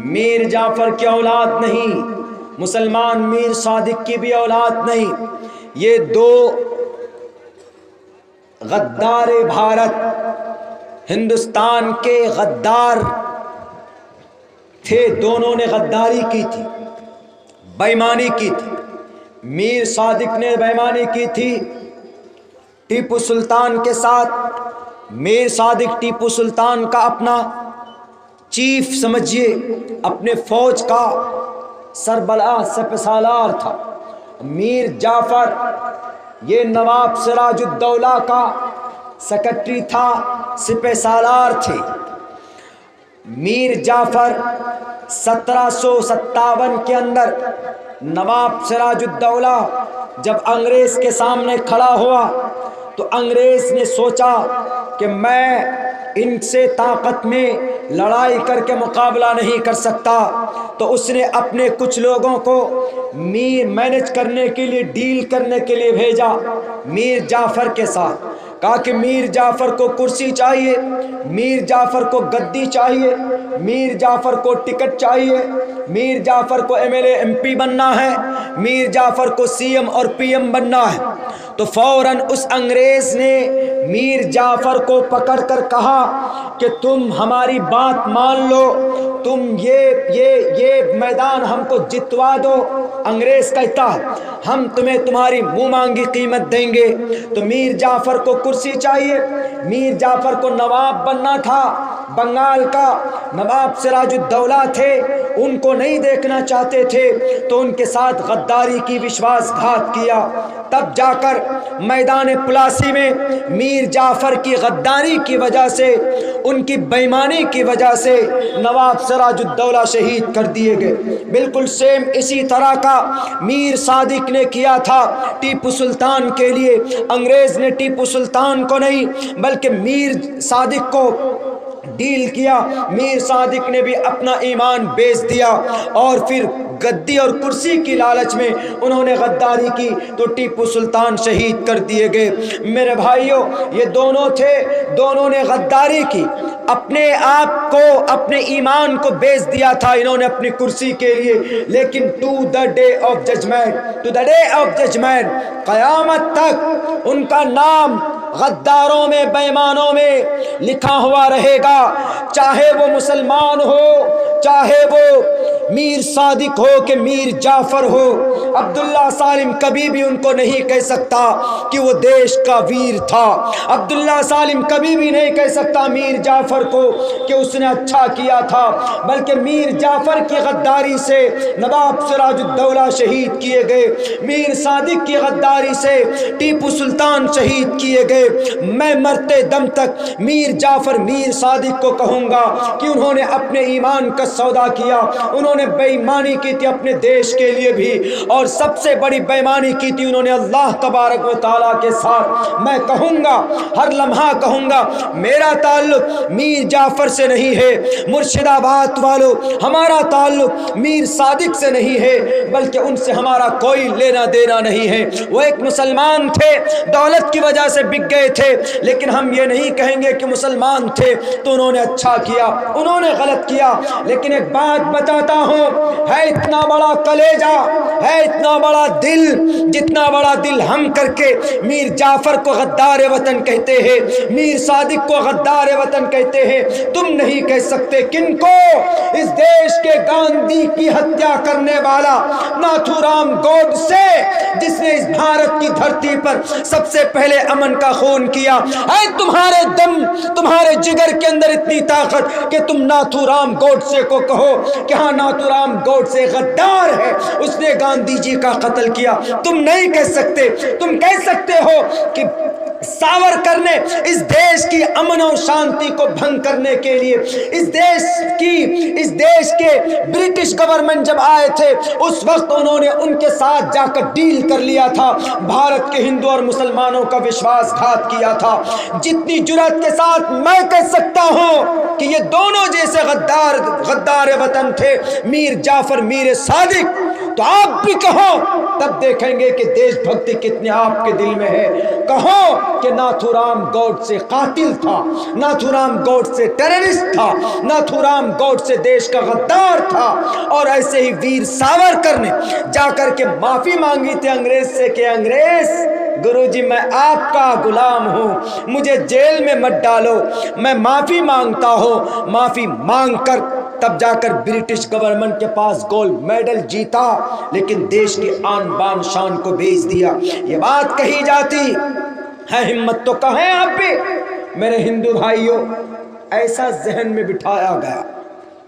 میر جعفر کی اولاد نہیں، مسلمان میر صادق کی بھی اولاد نہیں، یہ دو غدار بھارت، ہندوستان کے غدار تھے، دونوں نے غداری کی تھی، بےایمانی کی تھی۔ میر صادق نے بےایمانی کی تھی ٹیپو سلطان کے ساتھ۔ میر صادق ٹیپو سلطان کا اپنا چیف سمجھیے، اپنے فوج کا سربراہ سپہ سالار تھا۔ میر جعفر یہ نواب سراج الدولہ کا سیکرٹری تھا، سپہ سالار تھے۔ میر جعفر 1757 کے اندر نواب سراج الدولہ جب انگریز کے سامنے کھڑا ہوا تو انگریز نے سوچا کہ میں ان سے طاقت میں لڑائی کر کے مقابلہ نہیں کر سکتا، تو اس نے اپنے کچھ لوگوں کو مینج کرنے کے لیے، ڈیل کرنے کے لیے بھیجا میر جعفر کے ساتھ۔ کہا کہ میر جعفر کو کرسی چاہیے، میر جعفر کو گدی چاہیے، میر جعفر کو ٹکٹ چاہیے، میر جعفر کو M L A M P بننا ہے، میر جعفر کو سی ایم اور پی ایم بننا ہے۔ تو فوراً اس انگریز نے میر جعفر کو پکڑ کر کہا کہ تم ہماری بات مان لو، تم یہ میدان ہم کو جتوا دو۔ انگریز کہتا ہم تمہیں تمہاری منہ مانگی قیمت دیں گے۔ تو میر جعفر کو کرسی چاہیے، میر جعفر کو نواب بننا تھا، بنگال کا نواب سراج الدولہ تھے، ان کو نہیں دیکھنا چاہتے تھے، تو ان کے ساتھ غداری کی، وشواس گھات کیا۔ تب جا کر میدان پلاسی میں میر جعفر کی غداری کی وجہ سے، ان کی بےایمانی کی وجہ سے نواب سراج الدولہ شہید کر دیے گئے۔ بالکل سیم اسی طرح کا میر صادق نے کیا تھا ٹیپو سلطان کے لیے۔ انگریز نے ٹیپو سلطان کو نہیں بلکہ میر صادق کو ڈیل کیا، میر صادق نے بھی اپنا ایمان بیچ دیا اور پھر گدی اور کرسی کی لالچ میں انہوں نے غداری کی تو ٹیپو سلطان شہید کر دیے گئے۔ میرے بھائیوں، یہ دونوں تھے، دونوں نے غداری کی، اپنے آپ کو، اپنے ایمان کو بیچ دیا تھا انہوں نے اپنی کرسی کے لیے، لیکن to the day of judgment, قیامت تک ان کا نام غداروں میں، بےایمانوں میں لکھا ہوا رہے گا، چاہے وہ مسلمان ہو، چاہے وہ میر صادق ہو کہ میر جعفر ہو۔ عبداللہ سالم کبھی بھی ان کو نہیں کہہ سکتا کہ وہ دیش کا ویر تھا، عبداللہ سالم کبھی بھی نہیں کہہ سکتا میر جعفر کو کہ اس نے اچھا کیا تھا، بلکہ میر جعفر کی غداری سے نواب سراج الدولہ شہید کیے گئے، میر صادق کی غداری سے ٹیپو سلطان شہید کیے گئے۔ میں مرتے دم تک میر جعفر، میر صادق کو کہوں گا کہ انہوں نے اپنے ایمان کا سودا کیا، انہوں نے بے ایمانی کی تھی اپنے دیش کے لیے بھی، اور سب سے بڑی بے ایمانی کی تھی انہوں نے اللہ تبارک و تعالیٰ کے ساتھ۔ میں کہوں گا، ہر لمحہ کہوں گا، میرا تعلق میر جعفر سے نہیں ہے، مرشد آباد والوں، ہمارا تعلق میر صادق سے نہیں ہے، بلکہ ان سے ہمارا کوئی لینا دینا نہیں ہے۔ وہ ایک مسلمان تھے، دولت کی وجہ سے بک گئے تھے، لیکن ہم یہ نہیں کہیں گے کہ مسلمان تھے تو انہوں نے اچھا کیا، انہوں نے غلط کیا۔ لیکن ایک بات بتاتا ہوں، ہے اتنا بڑا کلیجہ، ہے اتنا بڑا دل، جتنا بڑا دل ہم کر کے میر جعفر کو غدار وطن کہتے ہیں، میر صادق کو غدار وطن کہتے ہیں، تم نہیں کہہ سکتے کن کو؟ اس دیش کے گاندھی کی ہتیا کرنے والا ناتھو رام گوڈسے، جس نے اس بھارت کی دھرتی پر سب سے پہلے امن کا خون کیا۔ اے تمہارے دم، تمہارے جگر کے اندر اتنی طاقت کہ تم ناتھو رام گوڈسے کو کہو کہ ہاں ناتھو رام گوڈسے غدار ہے، اس نے گاندھی جی کا قتل کیا۔ تم نہیں کہہ سکتے، تم کہہ سکتے ہو کہ ساورکر نے اس دیش کی امن اور شانتی کو بھنگ کرنے کے لیے، اس دیش کے برٹش گورنمنٹ جب آئے تھے اس وقت انہوں نے ان کے ساتھ جا کر ڈیل کر لیا تھا، بھارت کے ہندو اور مسلمانوں کا وشواس گھات کیا تھا۔ جتنی جرأت کے ساتھ میں کہہ سکتا ہوں کہ یہ دونوں جیسے غدار وطن تھے، میر جعفر، میر صادق، تو آپ بھی کہو، تب دیکھیں گے کہ دیش بھکتی کتنی آپ کے دل میں ہے۔ کہو کہ ناتھو رام گوڈسے قاتل تھا، ناتھو رام گوڈسے ٹیررسٹ تھا، ناتھو رام گوڈسے دیش کا غدار تھا، اور ایسے ہی ویر ساورکر نے جا کر کے معافی مانگی تھی انگریز سے کہ انگریز گرو جی میں آپ کا غلام ہوں، مجھے جیل میں مت ڈالو، میں معافی مانگتا ہوں۔ معافی مانگ کر تب جا کر برٹش گورنمنٹ کے پاس گولڈ میڈل جیتا، لیکن دیش کی آن بان شان کو بیچ دیا۔ یہ بات کہی جاتی ہے، ہمت تو کہیں آپ بھی میرے ہندو بھائیوں، ایسا ذہن میں بٹھایا گیا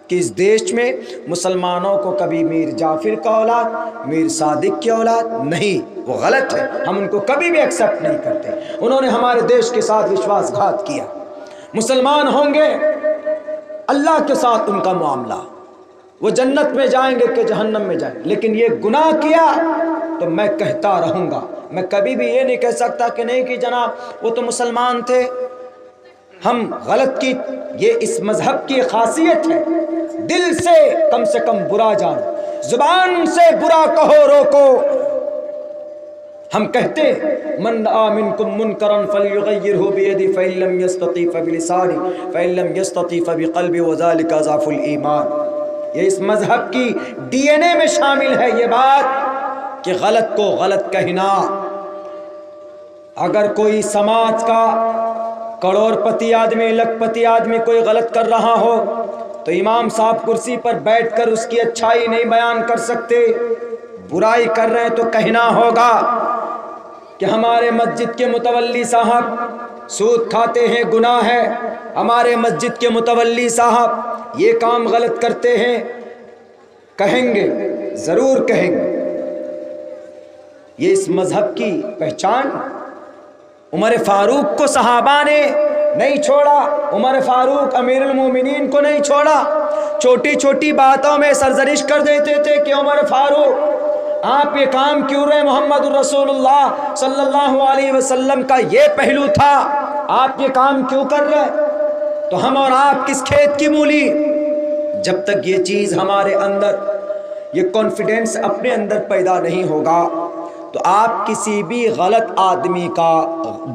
کہ اس دیش میں مسلمانوں کو کبھی میر جعفر کا اولاد، میر صادق کی اولاد نہیں، وہ غلط ہے، ہم ان کو کبھی بھی ایکسپٹ نہیں کرتے۔ انہوں نے ہمارے دیش کے ساتھ وشواس گھات کیا۔ مسلمان ہوں گے، اللہ کے ساتھ ان کا معاملہ، وہ جنت میں جائیں گے کہ جہنم میں جائیں گے، لیکن یہ گناہ کیا تو میں کہتا رہوں گا، میں کبھی بھی یہ نہیں کہہ سکتا کہ نہیں کہ جناب وہ تو مسلمان تھے، ہم غلط کی۔ یہ اس مذہب کی خاصیت ہے، دل سے کم برا جانو، زبان سے برا کہو روکو۔ ہم کہتے من رأى منكم منكرا فليغيره بيده فإن لم يستطع فبلسانه فإن لم يستطع فبقلبه وذلك أضعف الإيمان۔ یہ اس مذہب کی ڈی این اے میں شامل ہے یہ بات کہ غلط کو غلط کہنا۔ اگر کوئی سماج کا کروڑ پتی آدمی، لکھ پتی آدمی کوئی غلط کر رہا ہو تو امام صاحب کرسی پر بیٹھ کر اس کی اچھائی نہیں بیان کر سکتے، برائی کر رہے ہیں تو کہنا ہوگا کہ ہمارے مسجد کے متولی صاحب سود کھاتے ہیں، گناہ ہے، ہمارے مسجد کے متولی صاحب یہ کام غلط کرتے ہیں، کہیں گے، ضرور کہیں گے۔ یہ اس مذہب کی پہچان۔ عمر فاروق کو صحابہ نے نہیں چھوڑا، عمر فاروق امیر المومنین کو نہیں چھوڑا، چھوٹی چھوٹی باتوں میں سرزنش کر دیتے تھے کہ عمر فاروق آپ یہ کام کیوں رہے، محمد الرسول اللہ صلی اللہ علیہ وسلم کا یہ پہلو تھا، آپ یہ کام کیوں کر رہے؟ تو ہم اور آپ کس کھیت کی مولی؟ جب تک یہ چیز ہمارے اندر، یہ کانفیڈنس اپنے اندر پیدا نہیں ہوگا تو آپ کسی بھی غلط آدمی کا،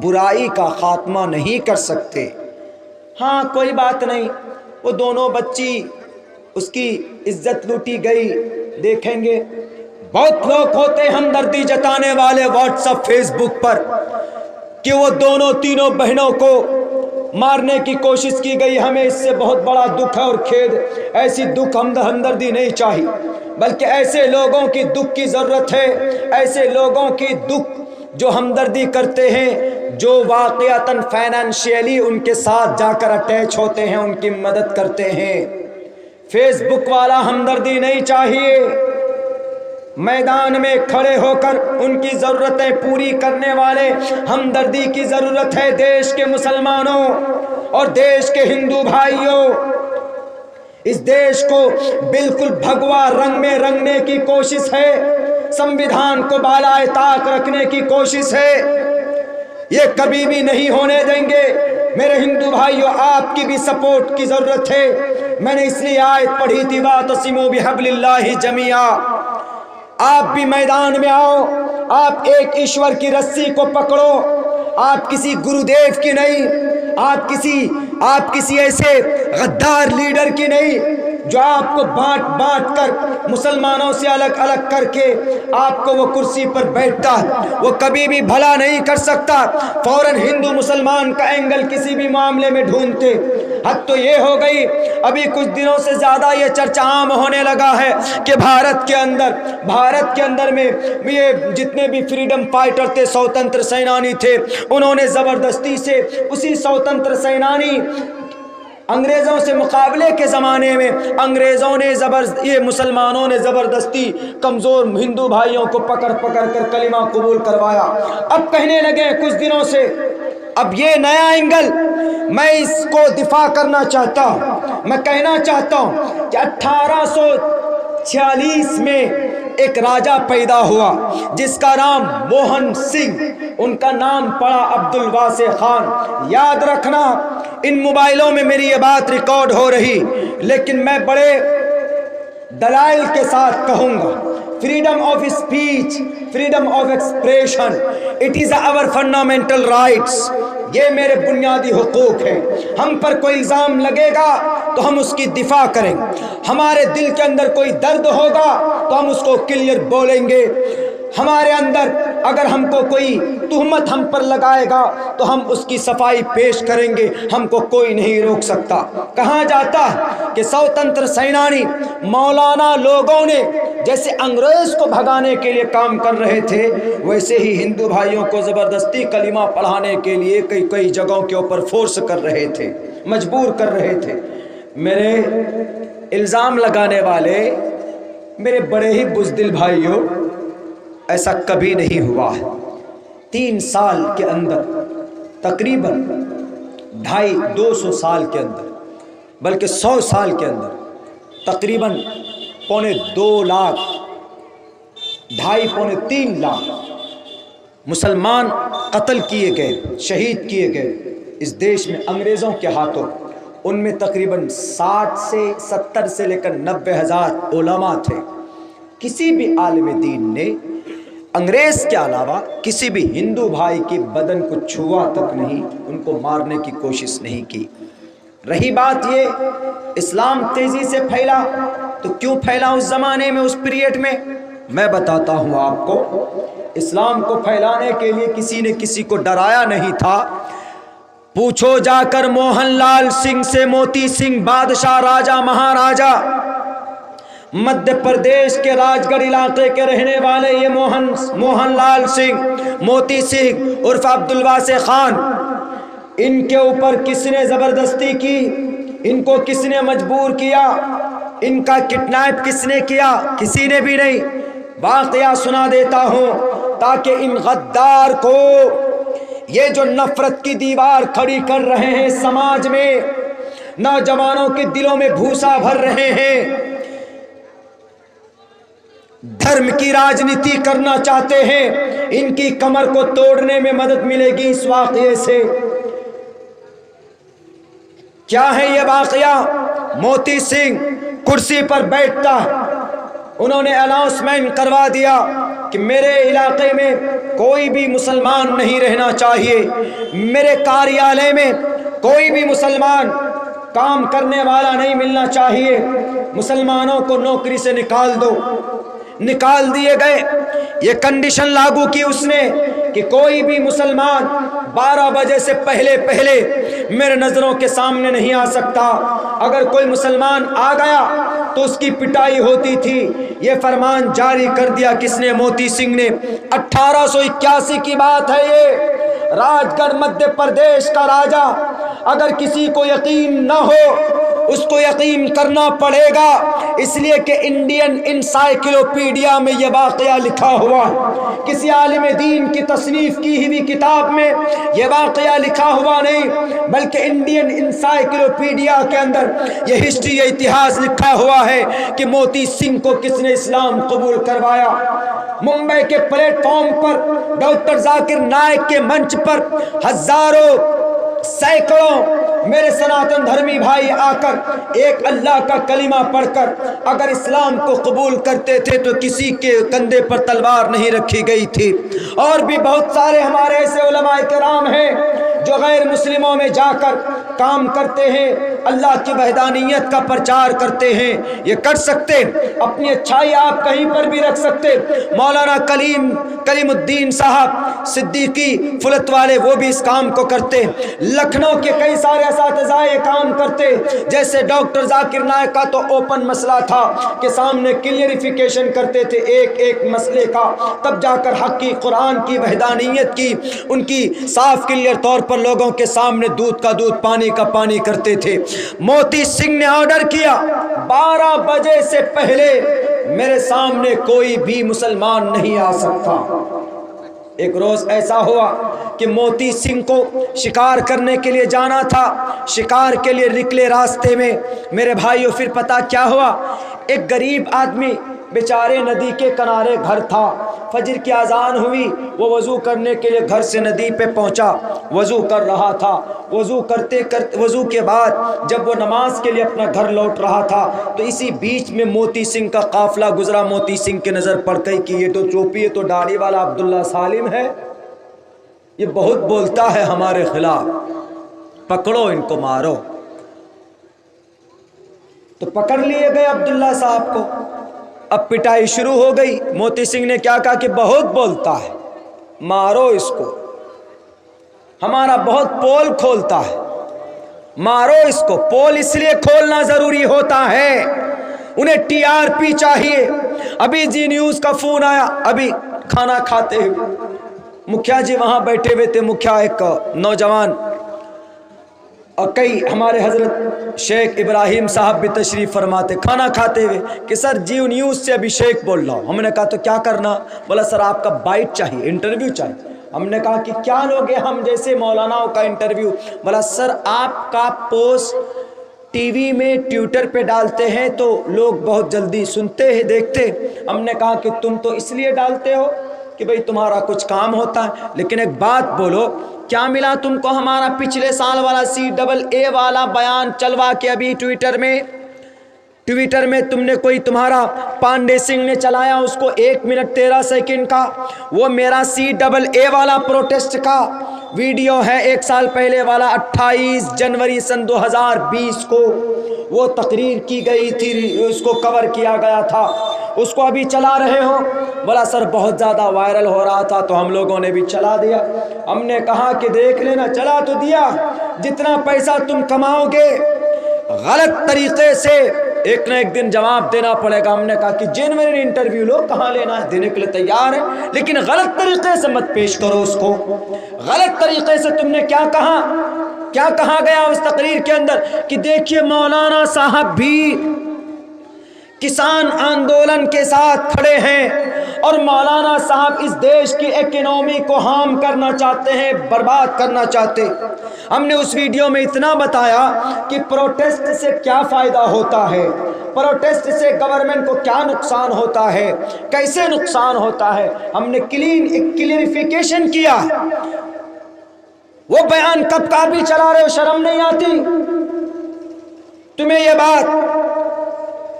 برائی کا خاتمہ نہیں کر سکتے۔ ہاں کوئی بات نہیں، وہ دونوں بچی، اس کی عزت لوٹی گئی، دیکھیں گے۔ بہت لوگ ہوتے ہیں ہمدردی جتانے والے واٹس ایپ فیس بک پر کہ وہ دونوں تینوں بہنوں کو مارنے کی کوشش کی گئی، ہمیں اس سے بہت بڑا دکھ ہے اور کھید۔ ایسی دکھ ہمدردی نہیں چاہیے، بلکہ ایسے لوگوں کی دکھ کی ضرورت ہے، ایسے لوگوں کی دکھ جو ہمدردی کرتے ہیں، جو واقعتاً فائنینشیلی ان کے ساتھ جا کر اٹیچ ہوتے ہیں، ان کی مدد کرتے ہیں۔ فیس بک والا ہمدردی نہیں چاہیے، میدان میں کھڑے ہو کر ان کی ضرورتیں پوری کرنے والے ہمدردی کی ضرورت ہے۔ دیش کے مسلمانوں اور دیش کے ہندو بھائیوں، اس دیش کو بالکل بھگوا رنگ میں رنگنے کی کوشش ہے، سنویدھان کو بالائے طاق رکھنے کی کوشش ہے، یہ کبھی بھی نہیں ہونے دیں گے۔ میرے ہندو بھائیوں، آپ کی بھی سپورٹ کی ضرورت ہے۔ میں نے اس لیے آیت پڑھی تھی، وَاعْتَصِمُوا بِحَبْلِ اللَّهِ جَمِيعًا۔ آپ بھی میدان میں آؤ، آپ ایک ایشور کی رسی کو پکڑو، آپ کسی گرودیو کی نہیں، آپ کسی ایسے غدار لیڈر کی نہیں جو آپ کو بانٹ بانٹ کر مسلمانوں سے الگ الگ کر کے آپ کو وہ کرسی پر بیٹھتا ہے، وہ کبھی بھی بھلا نہیں کر سکتا۔ فوراً ہندو مسلمان کا اینگل کسی بھی معاملے میں ڈھونڈتے۔ حد تو یہ ہو گئی، ابھی کچھ دنوں سے زیادہ یہ چرچا عام ہونے لگا ہے کہ بھارت کے اندر میں یہ جتنے بھی فریڈم فائٹر تھے، سوتنتر سینانی تھے، انہوں نے زبردستی سے اسی سوتنتر سینانی انگریزوں سے مقابلے کے زمانے میں یہ مسلمانوں نے زبردستی کمزور ہندو بھائیوں کو پکڑ کر کلمہ قبول کروایا۔ اب کہنے لگے کچھ دنوں سے، اب یہ نیا اینگل میں اس کو دفاع کرنا چاہتا ہوں۔ میں کہنا چاہتا ہوں کہ 1846 میں ایک راجہ پیدا ہوا جس کا نام موہن سنگھ، ان کا نام پڑا عبد الواسع خان۔ یاد رکھنا، ان موبائلوں میں میری یہ بات ریکارڈ ہو رہی، لیکن میں بڑے دلائل کے ساتھ کہوں گا۔ Freedom of speech, freedom of expression, it is our fundamental rights, یہ میرے بنیادی حقوق ہیں۔ ہم پر کوئی الزام لگے گا تو ہم اس کی دفاع کریں گے، ہمارے دل کے اندر کوئی درد ہوگا تو ہم اس کو کلیئر بولیں گے، ہمارے اندر اگر ہم کو کوئی تہمت ہم پر لگائے گا تو ہم اس کی صفائی پیش کریں گے، ہم کو کوئی نہیں روک سکتا۔ کہا جاتا ہے کہ سوتنتر سینانی مولانا لوگوں نے جیسے انگریز کو بھگانے کے لیے کام کر رہے تھے، ویسے ہی ہندو بھائیوں کو زبردستی کلمہ پڑھانے کے لیے کئی جگہوں کے اوپر فورس کر رہے تھے، مجبور کر رہے تھے۔ میرے الزام لگانے والے میرے بڑے ہی بزدل بھائیوں، ایسا کبھی نہیں ہوا ہے۔ 3 سال کے اندر، تقریباً 250 سال کے اندر، بلکہ 100 سال کے اندر تقریباً 2.25 لاکھ، 3 لاکھ مسلمان قتل کیے گئے، شہید کیے گئے اس دیش میں انگریزوں کے ہاتھوں۔ ان میں تقریباً 70 سے لے کر 90 ہزار علماء تھے۔ کسی بھی عالم دین نے انگریز کے علاوہ کسی بھی ہندو بھائی کے بدن کو چھوا تک نہیں، ان کو مارنے کی کوشش نہیں کی۔ رہی بات یہ اسلام تیزی سے پھیلا، تو کیوں پھیلا اس زمانے میں، اس پیریڈ میں بتاتا ہوں آپ کو۔ اسلام کو پھیلانے کے لیے کسی نے کسی کو ڈرایا نہیں تھا۔ پوچھو جا کر موہن لال سنگھ سے، موتی سنگھ بادشاہ، راجہ مہاراجہ، مدھیہ پردیش کے راج گڑھ علاقے کے رہنے والے یہ موہن لال سنگھ، موتی سنگھ عرف عبد الواسع خان، ان کے اوپر کس نے زبردستی کی، ان کو کس نے مجبور کیا، ان کا کڈنیپ کس نے کیا؟ کسی نے بھی نہیں۔ واقعہ سنا دیتا ہوں تاکہ ان غدار کو، یہ جو نفرت کی دیوار کھڑی کر رہے ہیں سماج میں، نوجوانوں کے دلوں میں بھوسا بھر رہے ہیں، دھرم کی راجنیتی کرنا چاہتے ہیں، ان کی کمر کو توڑنے میں مدد ملے گی اس واقعے سے۔ کیا ہے یہ واقعہ؟ موتی سنگھ کرسی پر بیٹھتا ہے، انہوں نے اناؤنسمنٹ کروا دیا کہ میرے علاقے میں کوئی بھی مسلمان نہیں رہنا چاہیے، میرے کاریالے میں کوئی بھی مسلمان کام کرنے والا نہیں ملنا چاہیے، مسلمانوں کو نوکری سے نکال دو۔ نکال دیے گئے۔ یہ کنڈیشن لاگو کی اس نے کہ کوئی بھی مسلمان 12 بجے سے پہلے میرے نظروں کے سامنے نہیں آ سکتا، اگر کوئی مسلمان آ گیا تو اس کی پٹائی ہوتی تھی۔ یہ فرمان جاری کر دیا کس نے؟ موتی سنگھ نے۔ 1881 کی بات ہے یہ، راج گڑھ مدھیہ پردیش کا راجا۔ اگر کسی کو یقین نہ ہو اس کو یقین کرنا پڑے گا، اس لیے کہ انڈین انسائیکلوپیڈیا میں یہ واقعہ لکھا ہوا، کسی عالم دین کی تصنیف کی ہوئی کتاب میں یہ واقعہ لکھا ہوا نہیں، بلکہ انڈین انسائیکلوپیڈیا کے اندر یہ ہسٹری، یہ اتہاس لکھا ہوا ہے کہ موتی سنگھ کو کس نے اسلام قبول کروایا۔ ممبئی کے پلیٹ فارم پر ڈاکٹر ذاکر نائک کے منچ پر ہزاروں سینکڑوں میرے سناتن دھرمی بھائی آ کر ایک اللہ کا کلمہ پڑھ کر اگر اسلام کو قبول کرتے تھے تو کسی کے کندھے پر تلوار نہیں رکھی گئی تھی۔ اور بھی بہت سارے ہمارے ایسے علماء کرام ہیں جو غیر مسلموں میں جا کر کام کرتے ہیں، اللہ کی وحدانیت کا پرچار کرتے ہیں۔ یہ کر سکتے، اپنی اچھائی آپ کہیں پر بھی رکھ سکتے۔ مولانا کلیم الدین صاحب صدیقی فلت والے وہ بھی اس کام کو کرتے، لکھنؤ کے کئی سارے اساتذہ یہ کام کرتے، جیسے ڈاکٹر ذاکر نائک کا تو اوپن مسئلہ تھا کہ سامنے کلیئریفیکیشن کرتے تھے ایک مسئلے کا، تب جا کر حق کی، قرآن کی، وحدانیت کی، ان کی صاف کلیئر طور پر لوگوں کے سامنے دودھ کا دودھ، پانی کا پانی کرتے تھے۔ موتی سنگھ نے آرڈر کیا 12 بجے سے پہلے میرے سامنے کوئی بھی مسلمان نہیں آ سکتا۔ ایک روز ایسا ہوا کہ موتی سنگھ کو شکار کرنے کے لیے جانا تھا، شکار کے لیے نکلے، راستے میں میرے بھائیوں پھر پتہ کیا ہوا؟ ایک غریب آدمی بیچارے ندی کے کنارے گھر تھا، فجر کی اذان ہوئی، وہ وضو کرنے کے لیے گھر سے ندی پہ پہنچا، وضو کر رہا تھا، وضو کے بعد جب وہ نماز کے لیے اپنا گھر لوٹ رہا تھا تو اسی بیچ میں موتی سنگھ کا قافلہ گزرا۔ موتی سنگھ کی نظر پڑ گئی کہ یہ تو ٹوپی، یہ تو داڑھی والا عبداللہ سالم ہے، یہ بہت بولتا ہے ہمارے خلاف، پکڑو ان کو، مارو۔ تو پکڑ لیے گئے عبداللہ صاحب کو۔ اب پٹائی شروع ہو گئی۔ موتی سنگھ نے کیا کہا کہ بہت بولتا ہے، مارو اس کو، ہمارا بہت پول کھولتا ہے، مارو اس کو۔ پول اس لیے کھولنا ضروری ہوتا ہے، انہیں TRP چاہیے۔ ابھی جی نیوز کا فون آیا، ابھی کھانا کھاتے ہوئے مکھیا جی وہاں بیٹھے ہوئے تھے، مکھیا ایک نوجوان، اور کئی ہمارے حضرت شیخ ابراہیم صاحب بھی تشریف فرماتے، کھانا کھاتے ہوئے کہ سر جیو نیوز سے ابھی شیخ بول رہا ہوں۔ ہم نے کہا تو کیا کرنا؟ بولا سر آپ کا بائٹ چاہیے، انٹرویو چاہیے۔ ہم نے کہا کہ کیا لوگے ہم جیسے مولاناؤں کا انٹرویو؟ بولا سر آپ کا پوسٹ ٹی وی میں ٹویٹر پہ ڈالتے ہیں تو لوگ بہت جلدی سنتے ہیں، دیکھتے۔ ہم نے کہا کہ تم تو اس لیے ڈالتے ہو کہ بھئی تمہارا کچھ کام ہوتا ہے، لیکن ایک بات بولو، کیا ملا تم کو ہمارا پچھلے سال والا CAA والا بیان چلوا کے ابھی ٹویٹر میں تم نے کوئی، تمہارا پانڈے سنگھ نے چلایا اس کو 1 منٹ 13 سیکنڈ کا، وہ میرا CAA والا پروٹیسٹ کا ویڈیو ہے 1 سال پہلے والا، 28 جنوری سن 2020 کو وہ تقریر کی گئی تھی، اس کو کور کیا گیا تھا، اس کو ابھی چلا رہے ہو؟ بولا سر بہت زیادہ وائرل ہو رہا تھا تو ہم لوگوں نے بھی چلا دیا۔ ہم نے کہا کہ دیکھ لینا، چلا تو دیا، جتنا پیسہ تم کماؤ گے غلط طریقے سے ایک نہ ایک دن جواب دینا پڑے گا۔ ہم نے کہا کہ جنوین انٹرویو لو، کہاں لینا ہے، دینے کے لیے تیار ہے، لیکن غلط طریقے سے مت پیش کرو اس کو۔ غلط طریقے سے تم نے کیا کہا گیا اس تقریر کے اندر کہ دیکھیے مولانا صاحب بھی کسان آندولن کے ساتھ کھڑے ہیں اور مولانا صاحب اس دیش کی اکنومی کو ہارم کرنا چاہتے ہیں، برباد کرنا چاہتے۔ ہم نے اس ویڈیو میں اتنا بتایا کہ پروٹیسٹ سے کیا فائدہ ہوتا ہے، پروٹیسٹ سے گورنمنٹ کو کیا نقصان ہوتا ہے، کیسے نقصان ہوتا ہے۔ ہم نے کلیئریفیکیشن کیا۔ وہ بیان کب کا بھی چلا رہے ہو، شرم نہیں آتی؟ تمہیں یہ بات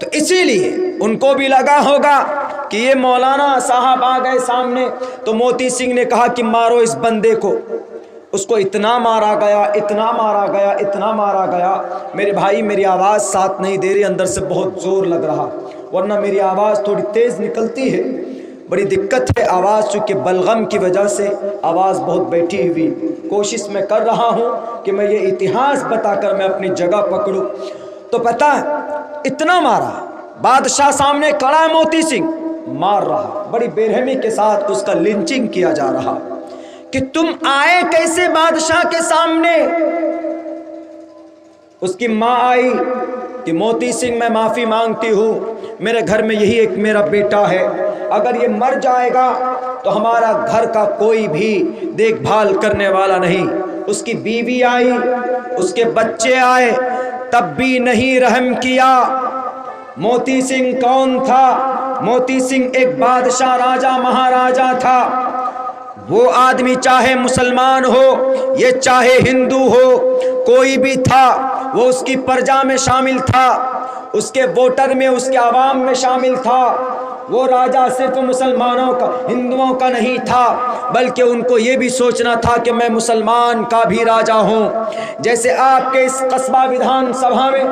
تو اسی لیے ان کو بھی لگا ہوگا کہ یہ مولانا صاحب آ گئے سامنے، تو موتی سنگھ نے کہا کہ مارو اس بندے کو۔ اس کو اتنا مارا گیا، اتنا مارا گیا، اتنا مارا گیا۔ میرے بھائی میری آواز ساتھ نہیں دے رہی، اندر سے بہت زور لگ رہا، ورنہ میری آواز تھوڑی تیز نکلتی ہے، بڑی دقت ہے آواز، چونکہ بلغم کی وجہ سے آواز بہت بیٹھی ہوئی۔ کوشش میں کر رہا ہوں کہ میں یہ اتہاس بتا کر میں اپنی جگہ پکڑوں۔ تو پتہ ہے اتنا مارا، بادشاہ سامنے کھڑا ہے، موتی سنگھ مار رہا، بڑی بےرحمی کے ساتھ اس کا لنچنگ کیا جا رہا کہ تم آئے کیسے بادشاہ کے سامنے؟ اس کی ماں آئی کہ موتی سنگھ میں معافی مانگتی ہوں، میرے گھر میں یہی ایک میرا بیٹا ہے، اگر یہ مر جائے گا تو ہمارا گھر کا کوئی بھی دیکھ بھال کرنے والا نہیں۔ اس کی بیوی آئی، اس کے بچے آئے، تب بھی نہیں رحم کیا۔ موتی سنگھ کون تھا؟ موتی سنگھ ایک بادشاہ، راجہ مہاراجہ تھا۔ وہ آدمی چاہے مسلمان ہو، یہ چاہے ہندو ہو، کوئی بھی تھا، وہ اس کی پرجا میں شامل تھا، اس کے ووٹر میں، اس کے عوام میں شامل تھا۔ وہ راجہ صرف مسلمانوں کا، ہندوؤں کا نہیں تھا، بلکہ ان کو یہ بھی سوچنا تھا کہ میں مسلمان کا بھی راجہ ہوں۔ جیسے آپ کے اس قصبہ ودھان سبھا میں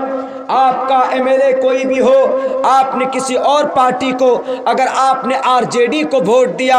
آپ کا ایم ایل اے کوئی بھی ہو، آپ نے کسی اور پارٹی کو، اگر آپ نے آر جے ڈی کو ووٹ دیا،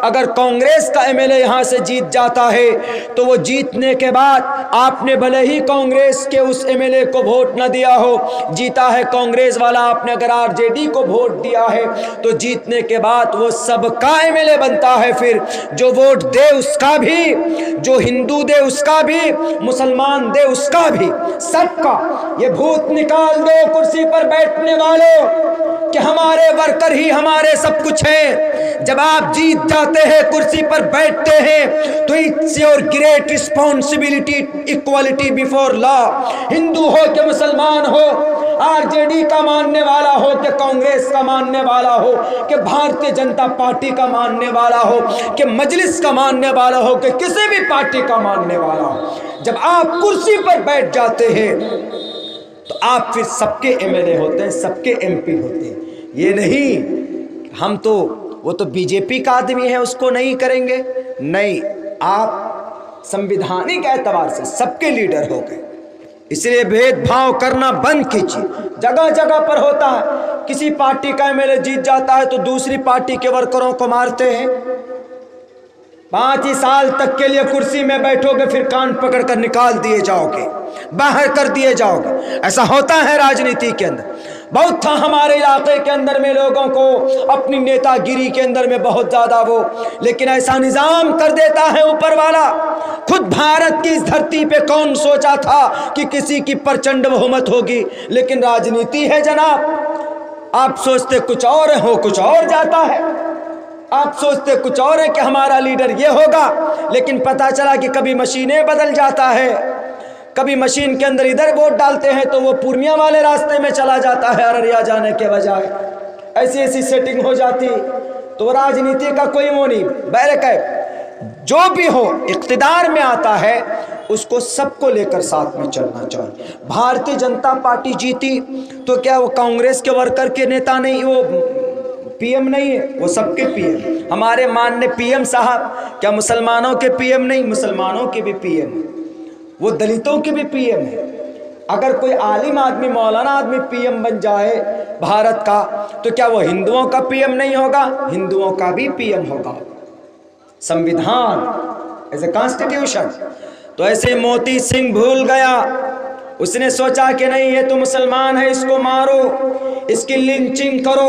اگر کانگریس کا ایم ایل اے یہاں سے جیت جاتا ہے تو وہ جیتنے کے بعد آپ نے بھلے ہی کانگریس کے اس ایم ایل اے کو ووٹ نہ دیا ہو، جیتا ہے کانگریس والا، آپ نے اگر آر جے ڈی کو ووٹ دیا ہے تو جیتنے کے بعد وہ سب کا ایم ایل اے بنتا ہے۔ پھر جو ووٹ دے اس کا بھی، جو ہندو دے اس کا بھی، مسلمان دے اس کا بھی، سب کا۔ یہ بھوت نکال دو کرسی پر بیٹھنے والوں کہ ہمارے ورکر ہی ہمارے سب کچھ ہیں۔ جب آپ جیت جاتے ہیں، کرسی پر بیٹھتے ہیں، تو it's your great responsibility, equality before law. ہندو ہو کہ مسلمان ہو، آر جے ڈی کا ماننے والا ہو کہ کانگریس کا ماننے والا ہو، کہ بھارتیہ جنتا پارٹی کا ماننے والا ہو، کہ مجلس کا ماننے والا ہو، کہ کسی بھی پارٹی کا ماننے والا ہو، جب آپ کرسی پر بیٹھ جاتے ہیں تو آپ پھر سب کے ایم ایل اے ہوتے ہیں، سب کے ایم پی ہوتے ہیں۔ یہ نہیں ہم تو، وہ تو بی جے پی کا آدمی ہے اس کو نہیں کریں گے، نہیں، آپ سمویدھانک اعتبار سے سب کے لیڈر ہو گئے۔ اس لیے بھید بھاؤ کرنا بند کیجیے۔ جگہ جگہ پر ہوتا ہے، کسی پارٹی کا ایم ایل اے جیت جاتا ہے تو دوسری پارٹی کے ورکروں کو مارتے ہیں۔ 5 ہی سال تک کے لیے کرسی میں بیٹھو گے، پھر کان پکڑ کر نکال دیے جاؤ گے، باہر کر دیے جاؤ گے۔ ایسا ہوتا ہے راجنیتی کے اندر، بہت تھا ہمارے علاقے کے اندر میں لوگوں کو اپنی نیتا گیری کے اندر میں بہت زیادہ وہ، لیکن ایسا نظام کر دیتا ہے اوپر والا۔ خود بھارت کی اس دھرتی پہ کون سوچا تھا کہ کسی کی پرچنڈ بہمت ہوگی؟ لیکن راجنیتی ہے جناب، آپ سوچتے کچھ اور ہو، کچھ اور جاتا ہے۔ آپ سوچتے کچھ اور ہے کہ ہمارا لیڈر یہ ہوگا، لیکن پتہ چلا کہ کبھی مشینیں بدل جاتا ہے، کبھی مشین کے اندر ادھر ووٹ ڈالتے ہیں تو وہ پورنیہ والے راستے میں چلا جاتا ہے ارریا جانے کے بجائے، ایسی ایسی سیٹنگ ہو جاتی۔ تو راجنیتی کا کوئی وہ نہیں، بہرکیف جو بھی ہو اقتدار میں آتا ہے اس کو سب کو لے کر ساتھ میں چلنا چاہیے۔ بھارتیہ جنتا پارٹی جیتی تو کیا وہ کانگریس کے ورکر کے نیتا نہیں، وہ پی ایم نہیں ہے، وہ سب کے پی ایم۔ ہمارے ماننے پی ایم صاحب کیا مسلمانوں کے پی ایم نہیں؟ مسلمانوں کے بھی پی ایم، وہ دلتوں کے بھی پی ایم ہے۔ اگر کوئی عالم آدمی، مولانا آدمی پی ایم بن جائے بھارت کا تو کیا وہ ہندوؤں کا پی ایم نہیں ہوگا؟ ہندوؤں کا بھی پی ایم ہوگا۔ سمویدھان ایز اے کانسٹیٹیوشن۔ تو ایسے موتی سنگھ بھول گیا، اس نے سوچا کہ نہیں یہ تو مسلمان ہے، اس کو مارو، اس کی لنچنگ کرو۔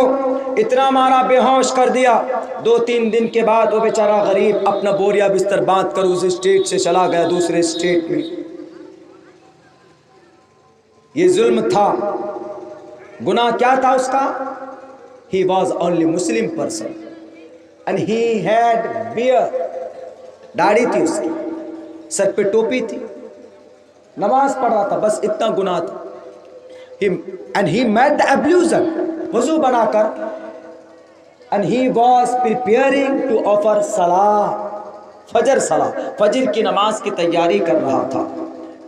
اتنا مارا، بے ہوش کر دیا۔ 2-3 دن کے بعد وہ بیچارہ غریب اپنا بوریا بستر باندھ کر اس اسٹیٹ سے چلا گیا دوسرے اسٹیٹ میں۔ یہ ظلم تھا، گناہ کیا تھا اس کا؟ He was only Muslim person and he had beard، داڑھی تھی اس کی، سر پہ ٹوپی تھی، نماز پڑھ رہا تھا، بس اتنا گناہ تھا۔ And he met the abuser، وضو بنا کر، and he was preparing to offer salah، فجر صلاح، فجر کی نماز کی تیاری کر رہا تھا۔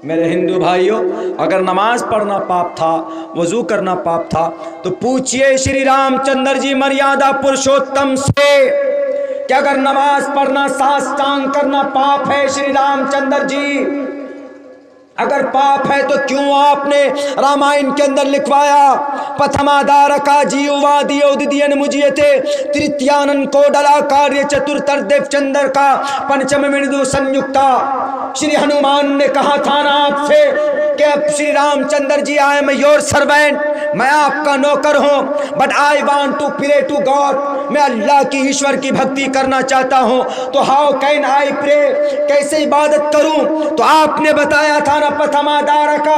میرے ہندو بھائیوں، اگر نماز پڑھنا پاپ تھا، وضو کرنا پاپ تھا، تو پوچھئے شری رام چندر جی مریادہ پرشوتم سے کہ اگر نماز پڑھنا ساستانگ کرنا پاپ ہے شری رام چندر جی، اگر پاپ ہے تو کیوں آپ نے رامائن کے اندر لکھوایا پتھمادارکا جیووادی اوددین مجیتے ترتیانن کو ڈلا کاریہ چترتر دیو چندر کا پنچم مردو سنیکتا۔ شری ہنومان نے کہا تھا نا آپ سے کہ Shri Ram Chandra ji I am your servant, میں آپ کا نوکر ہوں، but I want to pray to God, میں اللہ کی ایشور کی بھکتی کرنا چاہتا ہوں، تو ہاؤ کین آئی پرے، کیسے عبادت کروں؟ تو آپ نے بتایا تھا نا پتھمادارکا،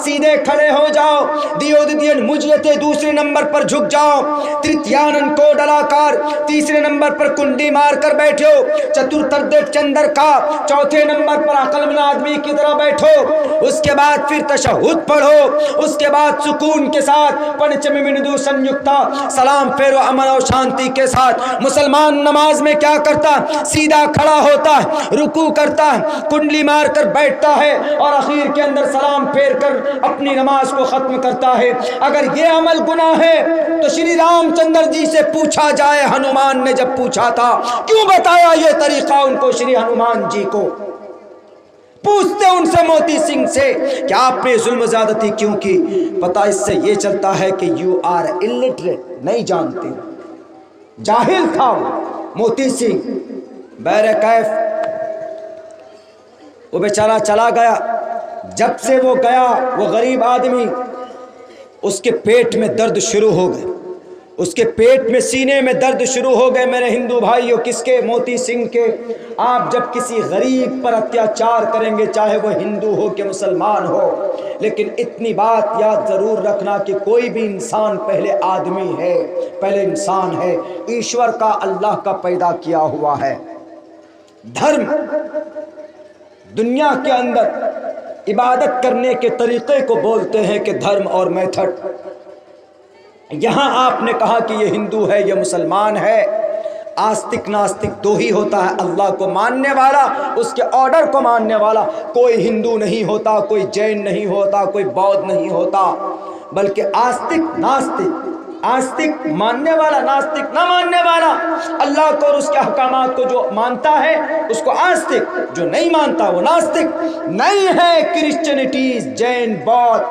سیدھے کھڑے ہو جاؤ، دیوددین مجیتے دوسرے نمبر پر جھک جاؤ، ترتیانن کو ڈلاکار تیسرے نمبر پر کنڈی مار کر بیٹھو، چترتر دیو چندر کا چوتھے نمبر پر عقل مند آدمی کی طرح بیٹھو، اس کے بعد پھر تشہد پڑھو، اس کے بعد سکون کے ساتھ پنچم مندو سنیکتا سلام پھیرو امن اور شانتی کے ساتھ۔ مسلمان نماز میں کیا کرتا؟ سیدھا کھڑا ہوتا ہے، رکوع کرتا ہے، کنڈلی مار کر بیٹھتا ہے اور اخیر کے اندر سلام پھیر کر اپنی نماز کو ختم کرتا ہے۔ اگر یہ عمل گناہ ہے تو شری رام چندر جی سے پوچھا جائے، ہنومان نے جب پوچھا تھا کیوں بتایا یہ طریقہ ان کو، شری ہنومان جی کو پوچھتے ان سے موتی سنگھ سے کہ آپ نے ظلم زیادتی کیوں کی؟ پتہ اس سے یہ چلتا ہے کہ یو آر illiterate، نہیں جانتے، جاہل تھا موتی سنگھ۔ بہر کیف وہ بیچارہ چلا گیا، جب سے وہ گیا وہ غریب آدمی، اس کے پیٹ میں درد شروع ہو گئے، اس کے پیٹ میں سینے میں درد شروع ہو گئے۔ میرے ہندو بھائیوں، کس کے؟ موتی سنگھ کے۔ آپ جب کسی غریب پر اتیاچار کریں گے، چاہے وہ ہندو ہو کہ مسلمان ہو، لیکن اتنی بات یاد ضرور رکھنا کہ کوئی بھی انسان پہلے آدمی ہے، پہلے انسان ہے، ایشور کا، اللہ کا پیدا کیا ہوا ہے۔ دھرم دنیا کے اندر عبادت کرنے کے طریقے کو بولتے ہیں کہ دھرم اور میتھڈ۔ یہاں آپ نے کہا کہ یہ ہندو ہے، یہ مسلمان ہے، آستک ناستک دو ہی ہوتا ہے، اللہ کو ماننے والا، اس کے آرڈر کو ماننے والا۔ کوئی ہندو نہیں ہوتا، کوئی جین نہیں ہوتا، کوئی بودھ نہیں ہوتا، بلکہ آستک ناستک، آستک ماننے والا، ناستک نہ ماننے والا۔ اللہ کو اور اس کے احکامات کو جو مانتا ہے اس کو آستک، جو نہیں مانتا وہ ناستک۔ نہیں ہے کرسچینٹیز، جین، بودھ،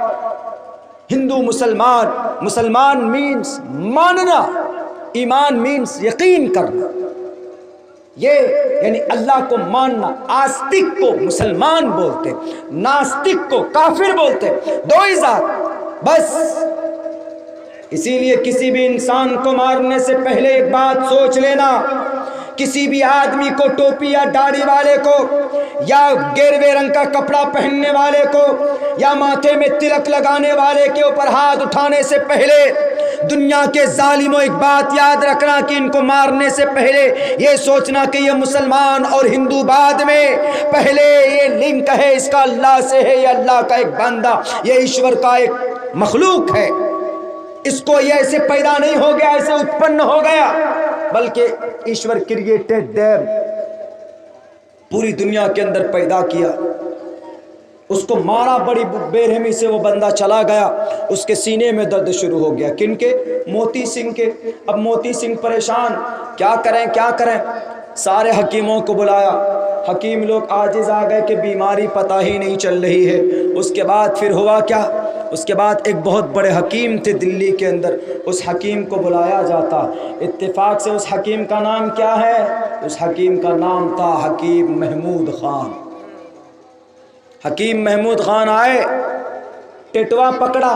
ہندو، مسلمان۔ مسلمان مینس ماننا، ایمان مینس یقین کرنا، یہ یعنی اللہ کو ماننا۔ آستک کو مسلمان بولتے، ناستک کو کافر بولتے، دو ہی ذات بس۔ اسی لیے کسی بھی انسان کو مارنے سے پہلے ایک بات سوچ لینا، کسی بھی آدمی کو، ٹوپی یا داڑھی والے کو، یا گیروے رنگ کا کپڑا پہننے والے کو، یا ماتھے میں تلک لگانے والے کے اوپر ہاتھ اٹھانے سے پہلے دنیا کے ظالموں ایک بات یاد رکھنا کہ ان کو مارنے سے پہلے یہ سوچنا کہ یہ مسلمان اور ہندو بعد میں، پہلے یہ لنک ہے، اس کا اللہ سے ہے، یہ اللہ کا ایک بندہ، یہ ایشور کا ایک مخلوق ہے، اس کو یہ ایسے پیدا نہیں ہو گیا، ایسے اتپن ہو گیا، بلکہ ایشور کریٹڈ دیم، پوری دنیا کے اندر پیدا کیا۔ اس کو مارا بڑی بے رحمی سے، وہ بندہ چلا گیا، اس کے سینے میں درد شروع ہو گیا۔ کن کے؟ موتی سنگھ کے۔ اب موتی سنگھ پریشان، کیا کریں کیا کریں؟ سارے حکیموں کو بلایا، حکیم لوگ عاجز آ گئے کہ بیماری پتہ ہی نہیں چل رہی ہے۔ اس کے بعد پھر ہوا کیا؟ اس کے بعد ایک بہت بڑے حکیم تھے دلی کے اندر، اس حکیم کو بلایا جاتا۔ اتفاق سے اس حکیم کا نام کیا ہے؟ اس حکیم کا نام تھا حکیم محمود خان۔ حکیم محمود خان آئے، ٹیٹوا پکڑا،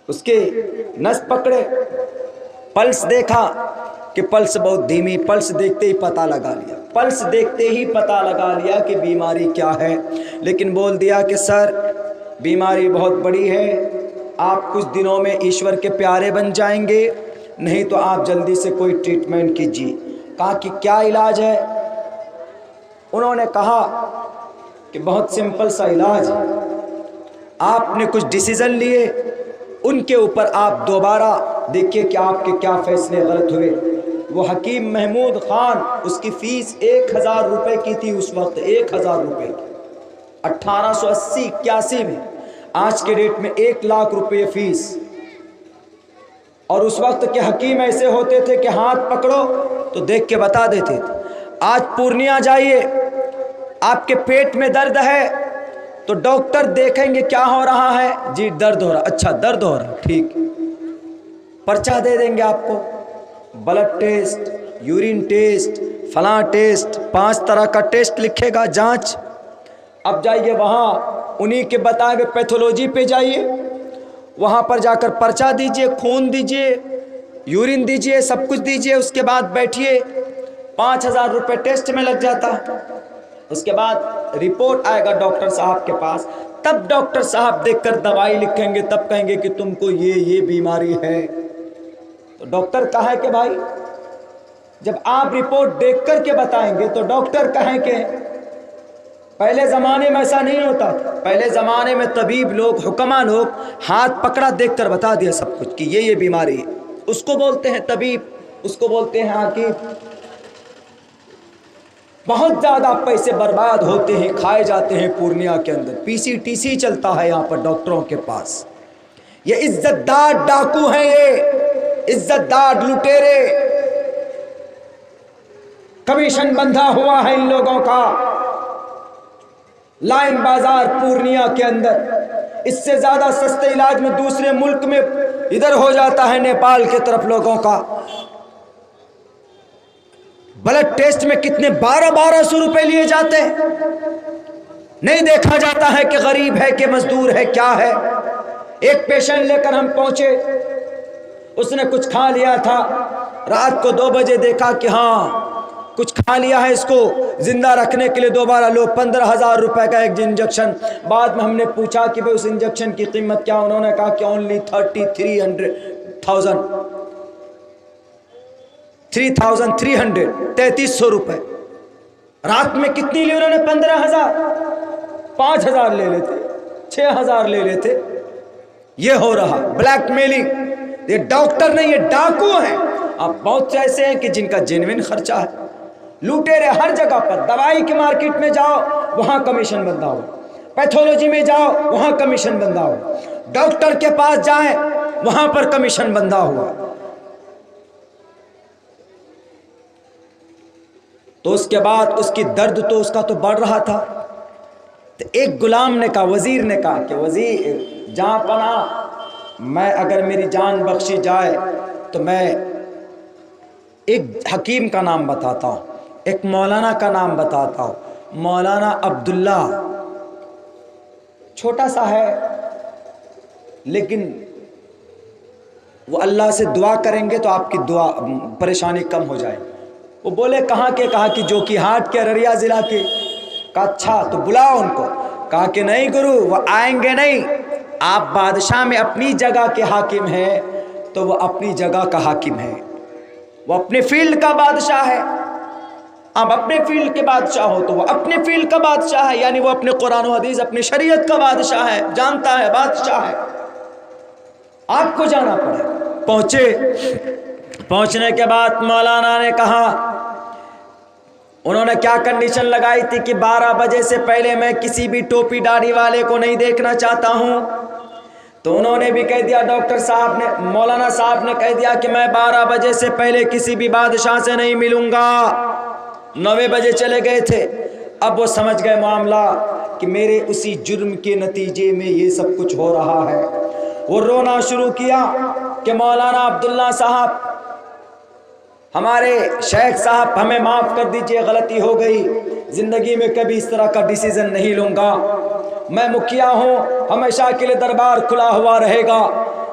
اس کے نس پکڑے، پلس دیکھا کہ پلس بہت دھیمی، پلس دیکھتے ہی پتہ لگا لیا، پلس دیکھتے ہی پتہ لگا لیا کہ بیماری کیا ہے، لیکن بول دیا کہ سر بیماری بہت بڑی ہے، آپ کچھ دنوں میں ایشور کے پیارے بن جائیں گے، نہیں تو آپ جلدی سے کوئی ٹریٹمنٹ کیجیے۔ کہا کہ کیا علاج ہے؟ انہوں نے کہا کہ بہت سمپل سا علاج ہے، آپ نے کچھ ڈیسیزن لیے، ان کے اوپر آپ دوبارہ دیکھیے کہ آپ کے کیا فیصلے غلط ہوئے۔ وہ حکیم محمود خان، اس کی فیس 1000 روپے کی تھی اس وقت، 1000 روپے کی۔ 1880-81 میں، آج کے ڈیٹ میں 1 لاکھ روپے فیس. اور اس وقت کے حکیم ایسے ہوتے تھے کہ ہاتھ پکڑو تو دیکھ کے بتا دیتے تھے. آج پورنیہ جائیے، آپ کے پیٹ میں درد ہے تو ڈاکٹر دیکھیں گے کیا ہو رہا ہے، جی درد ہو رہا، اچھا درد ہو رہا، ٹھیک، پرچہ دے دیں گے آپ کو، بلڈ ٹیسٹ، یورین ٹیسٹ، فلاں ٹیسٹ، 5 طرح کا ٹیسٹ لکھے گا، جانچ. اب جائیے وہاں انہی کے بتائے ہوئے پیتھولوجی پہ جائیے، وہاں پر جا کر پرچہ دیجئے، خون دیجئے، یورین دیجئے، سب کچھ دیجئے، اس کے بعد بیٹھیے، 5000 روپے ٹیسٹ میں لگ جاتا ہے. اس کے بعد رپورٹ آئے گا ڈاکٹر صاحب کے پاس، تب ڈاکٹر صاحب دیکھ کر دوائی لکھیں گے، تب کہیں گے کہ تم کو یہ بیماری ہے. تو ڈاکٹر کہے کہ بھائی جب آپ رپورٹ دیکھ کر کے بتائیں گے تو ڈاکٹر کہیں کہ پہلے زمانے میں ایسا نہیں ہوتا تھا. پہلے زمانے میں طبیب لوگ، حکما لوگ ہاتھ پکڑا دیکھ کر بتا دیا سب کچھ کہ یہ بیماری ہے. اس کو بولتے ہیں طبیب، اس کو بولتے ہیں حکیم. بہت زیادہ پیسے برباد ہوتے ہیں، کھائے جاتے ہیں پورنیہ کے اندر. PCTC چلتا ہے یہاں پر ڈاکٹروں کے پاس. یہ عزت دار ڈاکو ہیں، یہ عزت دار لٹیرے. کمیشن بندھا ہوا ہے ان لوگوں کا. لائن بازار پورنیہ کے اندر، اس سے زیادہ سستے علاج میں دوسرے ملک میں ادھر ہو جاتا ہے، نیپال کے طرف لوگوں کا. بلڈ ٹیسٹ میں کتنے 1200 روپے لیے جاتے ہیں. نہیں دیکھا جاتا ہے کہ غریب ہے کہ مزدور ہے کیا ہے. ایک پیشنٹ لے کر ہم پہنچے، اس نے کچھ کھا لیا تھا، رات کو 2 بجے دیکھا کہ ہاں کچھ کھا لیا ہے، اس کو زندہ رکھنے کے لیے دوبارہ لو 15000 روپے کا ایک انجیکشن. بعد میں ہم نے پوچھا کہ بھئی اس انجیکشن کی قیمت کیا، انہوں نے کہا کہ اونلی 3300 روپے. رات میں کتنی لی انہوں نے؟ 15000. 5000 لے لیتے، 6000 لے لیتے. یہ ہو رہا بلیک میلنگ. یہ ڈاکٹر نہیں، یہ ڈاکو ہیں. اب بہت سے ایسے ہیں کہ جن کا جینوین خرچہ ہے. لوٹیرے ہر جگہ پر. دوائی کے مارکیٹ میں جاؤ وہاں کمیشن بندھا ہو، پیتھولوجی میں جاؤ وہاں کمیشن بندھا ہو، ڈاکٹر کے پاس جائیں وہاں پر کمیشن بندھا ہوا. تو اس کے بعد اس کی درد تو اس کا تو بڑھ رہا تھا. تو ایک غلام نے کہا، وزیر نے کہا کہ وزیر جہاں پناہ، میں اگر میری جان بخشی جائے تو میں ایک حکیم کا نام بتاتا ہوں، ایک مولانا کا نام بتاتا ہوں. مولانا عبداللہ، چھوٹا سا ہے لیکن وہ اللہ سے دعا کریں گے تو آپ کی دعا پریشانی کم ہو جائے. وہ بولے کہاں کے؟ کہا کہ جو کہ ہاٹ کے ارریہ ضلع کے. کہا اچھا تو بلاؤ ان کو. کہا کہ نہیں گرو، وہ آئیں گے نہیں. آپ بادشاہ میں اپنی جگہ کے حاکم ہیں تو وہ اپنی جگہ کا حاکم ہے، وہ اپنے فیلڈ کا بادشاہ ہے. آپ اپنے فیلڈ کے بادشاہ ہو تو وہ اپنے فیلڈ کا بادشاہ ہے، یعنی وہ اپنے قرآن و حدیث، اپنی شریعت کا بادشاہ ہے، جانتا ہے، بادشاہ ہے. آپ کو جانا پڑے. پہنچنے کے بعد مولانا نے کہا، انہوں نے کیا کنڈیشن لگائی تھی کہ 12 بجے سے پہلے میں کسی بھی ٹوپی داڑھی والے کو نہیں دیکھنا چاہتا ہوں. تو انہوں نے بھی کہہ دیا، ڈاکٹر صاحب نے، مولانا صاحب نے کہہ دیا کہ میں 12 بجے سے پہلے کسی بھی بادشاہ سے نہیں ملوں گا. 9 بجے چلے گئے تھے. اب وہ سمجھ گئے معاملہ کہ میرے اسی جرم کے نتیجے میں یہ سب کچھ ہو رہا ہے. وہ رونا شروع کیا کہ مولانا عبداللہ صاحب، ہمارے شیخ صاحب، ہمیں معاف کر دیجئے، غلطی ہو گئی، زندگی میں کبھی اس طرح کا ڈیسیزن نہیں لوں گا. میں مکھیا ہوں، ہمیشہ کے لیے دربار کھلا ہوا رہے گا.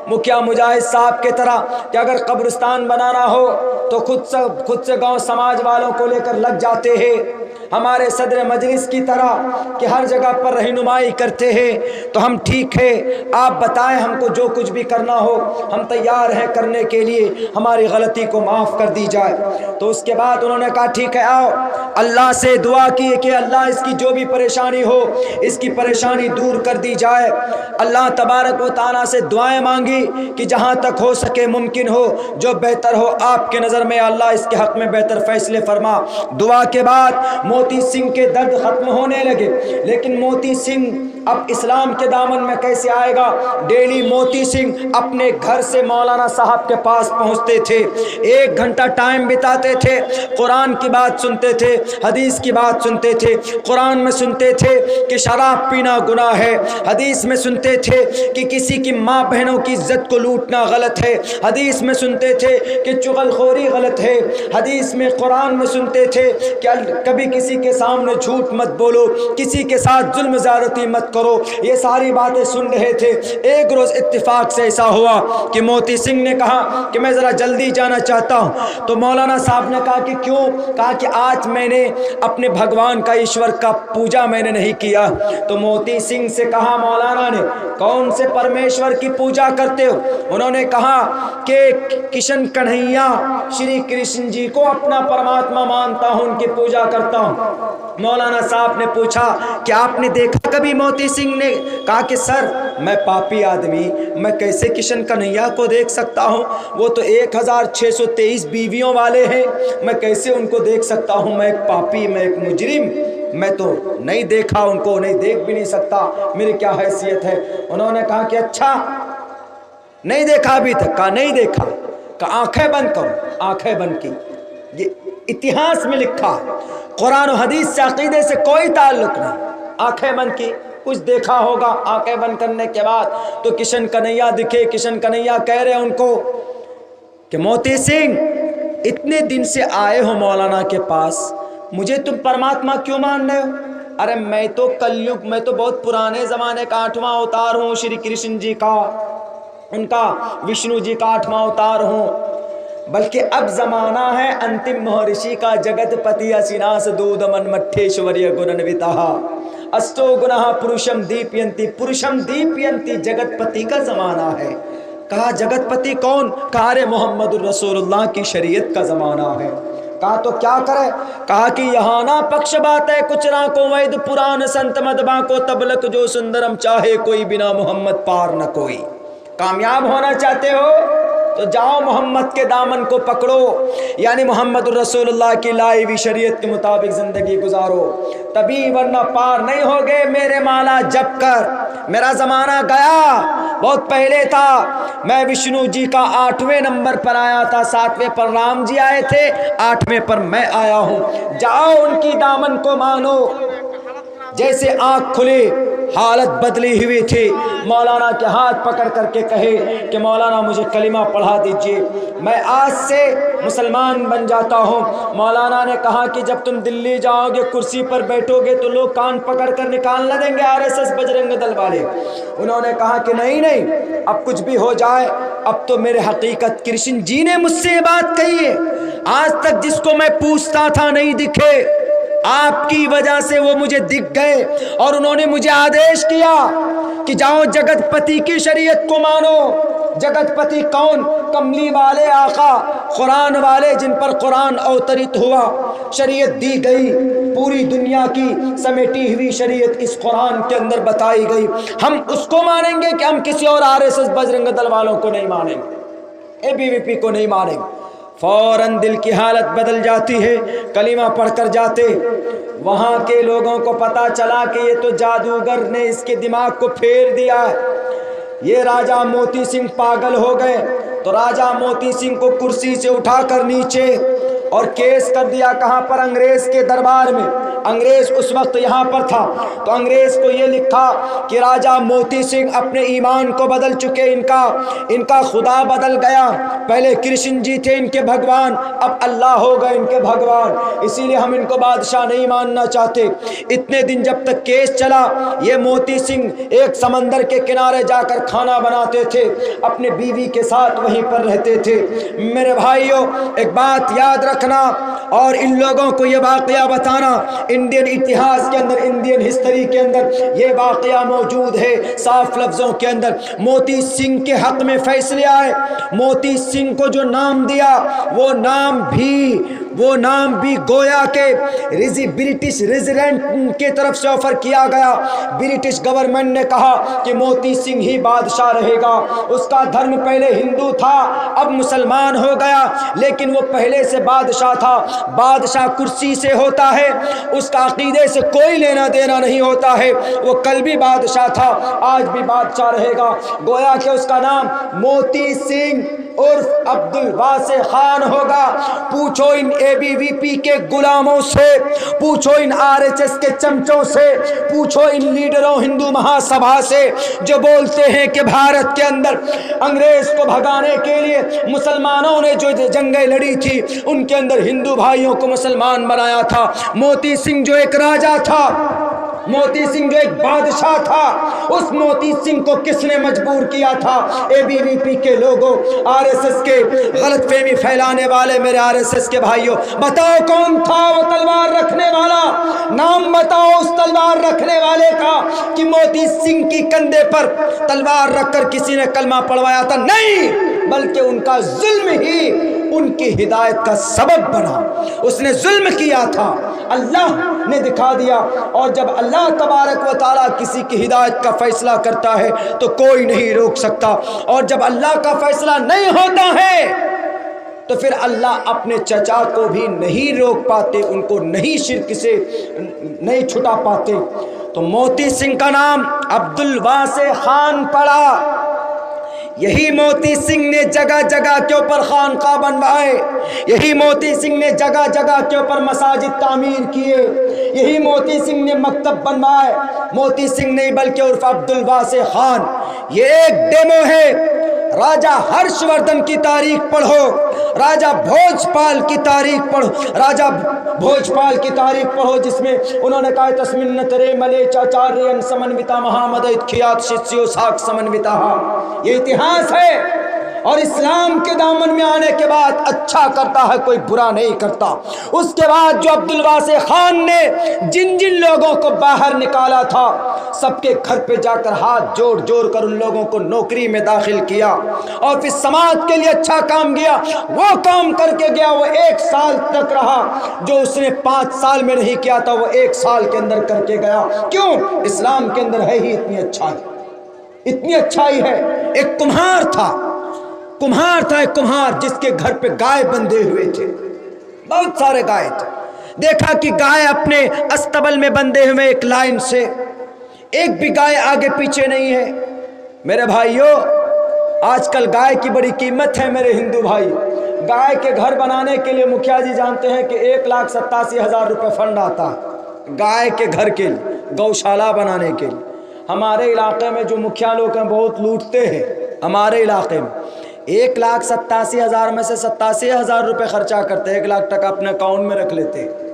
مکھیا مجاہد صاحب کے طرح کہ اگر قبرستان بنانا ہو تو خود سے گاؤں سماج والوں کو لے کر لگ جاتے ہیں. ہمارے صدر مجلس کی طرح کہ ہر جگہ پر رہنمائی کرتے ہیں. تو ہم ٹھیک ہے، آپ بتائیں ہم کو جو کچھ بھی کرنا ہو ہم تیار ہیں کرنے کے لیے، ہماری غلطی کو معاف کر دی جائے. تو اس کے بعد انہوں نے کہا ٹھیک ہے، آؤ. اللہ سے دعا کی کہ اللہ اس کی جو بھی پریشانی ہو اس کی پریشانی دور کر دی جائے. اللہ تبارک و تعالیٰ سے دعائیں مانگی کہ جہاں تک ہو سکے، ممکن ہو، جو بہتر ہو آپ کے نظر میں اللہ اس کے حق میں بہتر فیصلے فرما. دعا کے بعد موتی سنگھ کے درد ختم ہونے لگے. لیکن موتی سنگھ اب اسلام کے دامن میں کیسے آئے گا؟ ڈیلی موتی سنگھ اپنے گھر سے مولانا صاحب کے پاس پہنچتے تھے, 1 گھنٹہ ٹائم بتاتے تھے, قرآن کی بات سنتے تھے, حدیث کی بات سنتے تھے. قرآن میں سنتے تھے کہ شراب پینا گناہ ہے, حدیث میں سنتے تھے کہ کسی کی ماں بہنوں کی عزت کو لوٹنا غلط ہے, حدیث میں سنتے تھے کہ چغل خوری غلط ہے, حدیث میں قرآن میں سنتے تھے کہ کبھی کسی کے سامنے جھوٹ مت بولو, کسی کے ساتھ ظلم زیادتی مت کرو. یہ ساری باتیں سن رہے تھے. ایک روز اتفاق سے ایسا ہوا کہ موتی سنگھ نے کہا کہ میں ذرا جلدی جانا چاہتا ہوں. تو مولانا صاحب نے کہا کہ کیوں؟ کہا کہ آج میں نے اپنے بھگوان کا, ایشور کا پوجا میں نے نہیں کیا. تو موتی سنگھ سے کہا مولانا نے, کون سے پرمیشور کی پوجا کرتے ہو؟ انہوں نے کہا کہ کشن کنہیا شری کرشن جی کو اپنا پرماتما مانتا ہوں, ان کی پوجا کرتا ہوں. مولانا صاحب نے پوچھا کہ آپ نے دیکھا کبھی؟ موتی سنگھ نے کہا کہ سر میں پاپی آدمی, میں کیسے کشن کنہیا کو دیکھ سکتا ہوں؟ وہ تو 1623 بیویوں والے ہیں, میں کیسے ان کو دیکھ سکتا ہوں؟ میں ایک پاپی, میں ایک مجرم, میں تو نہیں دیکھا ان کو, نہیں دیکھ بھی نہیں سکتا, میری کیا حیثیت ہے؟ انہوں نے کہا کہ اچھا نہیں دیکھا ابھی تک؟ کہا نہیں دیکھا. کہا آنکھیں بند کرو. آنکھیں بند کی. یہ اتہاس میں لکھا, قرآن و حدیث سے عقیدے سے کوئی تعلق نہیں. آنکھیں بند کی, کچھ دیکھا ہوگا. آنکھیں بند کرنے کے بعد تو کشن کنہیا دکھے. کشن کنہیا کہہ رہے ان کو کہ موتی سنگھ اتنے دن سے آئے ہو مولانا کے پاس, مجھے تم پرماتما کیوں مان رہے ہو؟ ارے میں تو کلیگ, میں تو بہت پرانے زمانے کا 8واں اوتار ہوں شری کرشن جی کا, ان کا وشنو جی کا 8واں اوتار ہوں. بلکہ اب زمانہ ہے انتم مہرشی کا, جگت پتی اسیناس دود من مٹھیشوریہ گننوتہ استو گناہ پروشم دیپینتی. پروشم دیپینتی جگت پتی کا زمانہ ہے. کہا جگت پتی کون؟ کہا ارے محمد الرسول اللہ کی شریعت کا زمانہ ہے. کہا تو کیا کرے؟ کہا کہ یہاں نہ پکش بات ہے کچھ نہ کو وید پران سنت مدبا کو تبلک جو سندرم چاہے کوئی بنا محمد پار نہ کوئی. کامیاب ہونا چاہتے ہو تو جاؤ محمد کے دامن کو پکڑو, یعنی محمد الرسول اللہ کی لائی ہوئی شریعت کے مطابق زندگی گزارو, تبھی, ورنہ پار نہیں ہوگے. میرے مالا جپ کر, میرا زمانہ گیا, بہت پہلے تھا. میں وشنو جی کا 8ویں نمبر پر آیا تھا, 7ویں پر رام جی آئے تھے, 8ویں پر میں آیا ہوں. جاؤ ان کی دامن کو مانو. جیسے آنکھ کھلی حالت بدلی ہوئی تھی. مولانا کے ہاتھ پکڑ کر کے کہے کہ مولانا مجھے کلمہ پڑھا دیجئے, میں آج سے مسلمان بن جاتا ہوں. مولانا نے کہا کہ جب تم دلی جاؤ گے, کرسی پر بیٹھو گے تو لوگ کان پکڑ کر نکال نہ دیں گے RSS بجرنگ دل والے. انہوں نے کہا کہ نہیں, اب کچھ بھی ہو جائے, اب تو میرے حقیقت کرشن جی نے مجھ سے یہ بات کہی ہے. آج تک جس کو میں پوچھتا تھا نہیں دکھے, آپ کی وجہ سے وہ مجھے دکھ گئے, اور انہوں نے مجھے آدیش کیا کہ جاؤ جگت پتی کی شریعت کو مانو. جگت پتی کون؟ کملی والے آقا, قرآن والے, جن پر قرآن اوترت ہوا, شریعت دی گئی, پوری دنیا کی سمیٹی ہوئی شریعت اس قرآن کے اندر بتائی گئی. ہم اس کو مانیں گے کہ ہم کسی اور RSS بجرنگ دل والوں کو نہیں مانیں گے, ABVP کو نہیں مانیں گے. فوراً دل کی حالت بدل جاتی ہے, کلمہ پڑھ کر جاتے. وہاں کے لوگوں کو پتا چلا کہ یہ تو جادوگر نے اس کے دماغ کو پھیر دیا ہے, یہ راجہ موتی سنگھ پاگل ہو گئے. تو راجہ موتی سنگھ کو کرسی سے اٹھا کر نیچے اور کیس کر دیا. کہاں پر؟ انگریز کے دربار میں. انگریز اس وقت یہاں پر تھا. تو انگریز کو یہ لکھا کہ راجہ موتی سنگھ اپنے ایمان کو بدل چکے, ان کا خدا بدل گیا. پہلے کرشن جی تھے ان کے بھگوان, اب اللہ ہو گئے ان کے بھگوان, اسی لیے ہم ان کو بادشاہ نہیں ماننا چاہتے. اتنے دن جب تک کیس چلا, یہ موتی سنگھ ایک سمندر کے کنارے جا کر کھانا بناتے تھے, اپنے بیوی کے ساتھ وہیں پر رہتے تھے. میرے بھائیوں, ایک بات یاد رکھنا اور ان لوگوں کو یہ واقعہ بتانا. انڈین اتہاس کے اندر, انڈین ہسٹری کے اندر یہ واقعہ موجود ہے صاف لفظوں کے اندر. موتی سنگھ کے حق میں فیصلے آئے. موتی سنگھ کو جو نام دیا وہ نام بھی وہ نام بھی گویا کہ برٹش ریزیڈنٹ کی طرف سے آفر کیا گیا۔ برٹش گورنمنٹ نے کہا کہ موتی سنگھ ہی بادشاہ رہے گا۔ اس کا دھرم پہلے ہندو تھا، اب مسلمان ہو گیا، لیکن وہ پہلے سے بادشاہ تھا۔ بادشاہ کرسی سے ہوتا ہے، اس کا عقیدے سے کوئی لینا دینا نہیں ہوتا ہے۔ وہ کل بھی بادشاہ تھا، آج بھی بادشاہ رہے گا۔ گویا کہ اس کا نام موتی سنگھ عرف عبد الواسع خان ہوگا۔ پوچھو ان اے بی وی پی کے غلاموں سے، پوچھو ان آر ایس ایس کے چمچوں سے، پوچھو ان لیڈروں ہندو مہا سبھا سے جو بولتے ہیں کہ بھارت کے اندر انگریز کو بھگانے کے لیے مسلمانوں نے جو جنگیں لڑی تھی ان کے اندر ہندو بھائیوں کو مسلمان بنایا تھا۔ موتی سنگھ جو ایک راجا تھا، موتی سنگھ جو ایک بادشاہ تھا، اس موتی سنگھ کو کس نے مجبور کیا تھا؟ اے بی وی پی کے لوگوں، آر ایس ایس کے غلط فہمی پھیلانے والے میرے آر ایس ایس کے بھائیوں، بتاؤ کون تھا وہ تلوار رکھنے والا؟ نام بتاؤ اس تلوار رکھنے والے کا کہ موتی سنگھ کی کندھے پر تلوار رکھ کر کسی نے کلمہ پڑھوایا تھا؟ نہیں، بلکہ ان کا ظلم ہی ان کی ہدایت کا سبب بنا۔ اس نے ظلم کیا تھا، اللہ نے دکھا دیا۔ اور جب اللہ تبارک و تعالیٰ کسی کی ہدایت کا فیصلہ کرتا ہے تو کوئی نہیں روک سکتا، اور جب اللہ کا فیصلہ نہیں ہوتا ہے تو پھر اللہ اپنے چچا کو بھی نہیں روک پاتے، ان کو نہیں شرک سے نہیں چھٹا پاتے۔ تو موتی سنگھ کا نام عبد الواسع خان پڑا۔ یہی موتی سنگھ نے جگہ جگہ کے اوپر خانقاہ بنوائے، یہی موتی سنگھ نے جگہ جگہ کے اوپر مساجد تعمیر کیے، یہی موتی سنگھ نے مکتب بنوائے۔ موتی سنگھ نہیں بلکہ عرف عبد الواسع خان، یہ ایک ڈیمو ہے۔ راجہ ہرش وردھن کی تاریخ پڑھو، راجہ بھوج پال کی تاریخ پڑھو، راجہ بھوج پال کی تاریخ پڑھو جس میں انہوں نے کہا تسمن ترے ملے چاچاریہ سمنوتا مہامدیت کھیات شیشیو ساک سمنوتا۔ یہ اتہاس ہے، اور اسلام کے دامن میں آنے کے بعد اچھا کرتا ہے، کوئی برا نہیں کرتا۔ اس کے بعد جو عبد الواسع خان نے جن جن لوگوں کو باہر نکالا تھا، سب کے گھر پہ جا کر ہاتھ جوڑ جوڑ کر ان لوگوں کو نوکری میں داخل کیا، اور پھر سماج کے لیے اچھا کام کیا۔ وہ کام کر کے گیا، وہ 1 سال تک رہا جو اس نے 5 سال میں نہیں کیا تھا، وہ 1 سال کے اندر کر کے گیا۔ کیوں؟ اسلام کے اندر ہے ہی اتنی اچھائی، اتنی اچھائی ہے۔ ایک کمہار تھا، ایک کمہار جس کے گھر پہ گائے بندھے ہوئے تھے، بہت سارے گائے تھے۔ دیکھا کہ گائے اپنے استبل میں بندھے ہوئے ایک لائن سے، ایک بھی گائے آگے پیچھے نہیں ہے۔ میرے بھائیوں، آج کل گائے کی بڑی قیمت ہے میرے ہندو بھائی۔ گائے کے گھر بنانے کے لیے مکھیا جی جانتے ہیں کہ 1,87,000 روپے فنڈ آتا ہے گائے کے گھر کے لیے، گوشالہ بنانے کے لیے۔ ہمارے علاقے میں جو مکھیا لوگ ہیں بہت لوٹتے ہیں۔ ہمارے علاقے میں 1,87,000 میں سے 87,000 روپے خرچہ کرتے ہیں، 1 لاکھ ٹکا اپنے اکاؤنٹ میں رکھ لیتے ہیں۔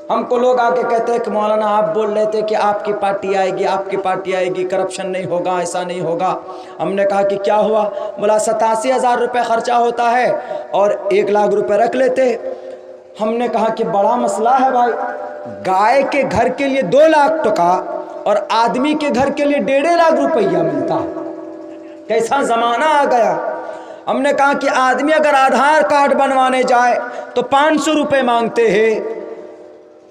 ہم کو لوگ آ کے کہتے ہیں کہ مولانا آپ بول رہے تھے کہ آپ کی پارٹی آئے گی، آپ کی پارٹی آئے گی، کرپشن نہیں ہوگا، ایسا نہیں ہوگا۔ ہم نے کہا کہ کیا ہوا؟ بولا 87,000 روپے خرچہ ہوتا ہے اور 1 لاکھ روپے رکھ لیتے۔ ہم نے کہا کہ بڑا مسئلہ ہے بھائی، گائے کے گھر کے لیے 2 لاکھ ٹکا اور آدمی کے گھر کے لیے 1.5 لاکھ روپیہ ملتا، کیسا زمانہ آ گیا۔ ہم نے کہا کہ آدمی اگر آدھار کارڈ بنوانے جائے تو 500 روپے مانگتے ہیں،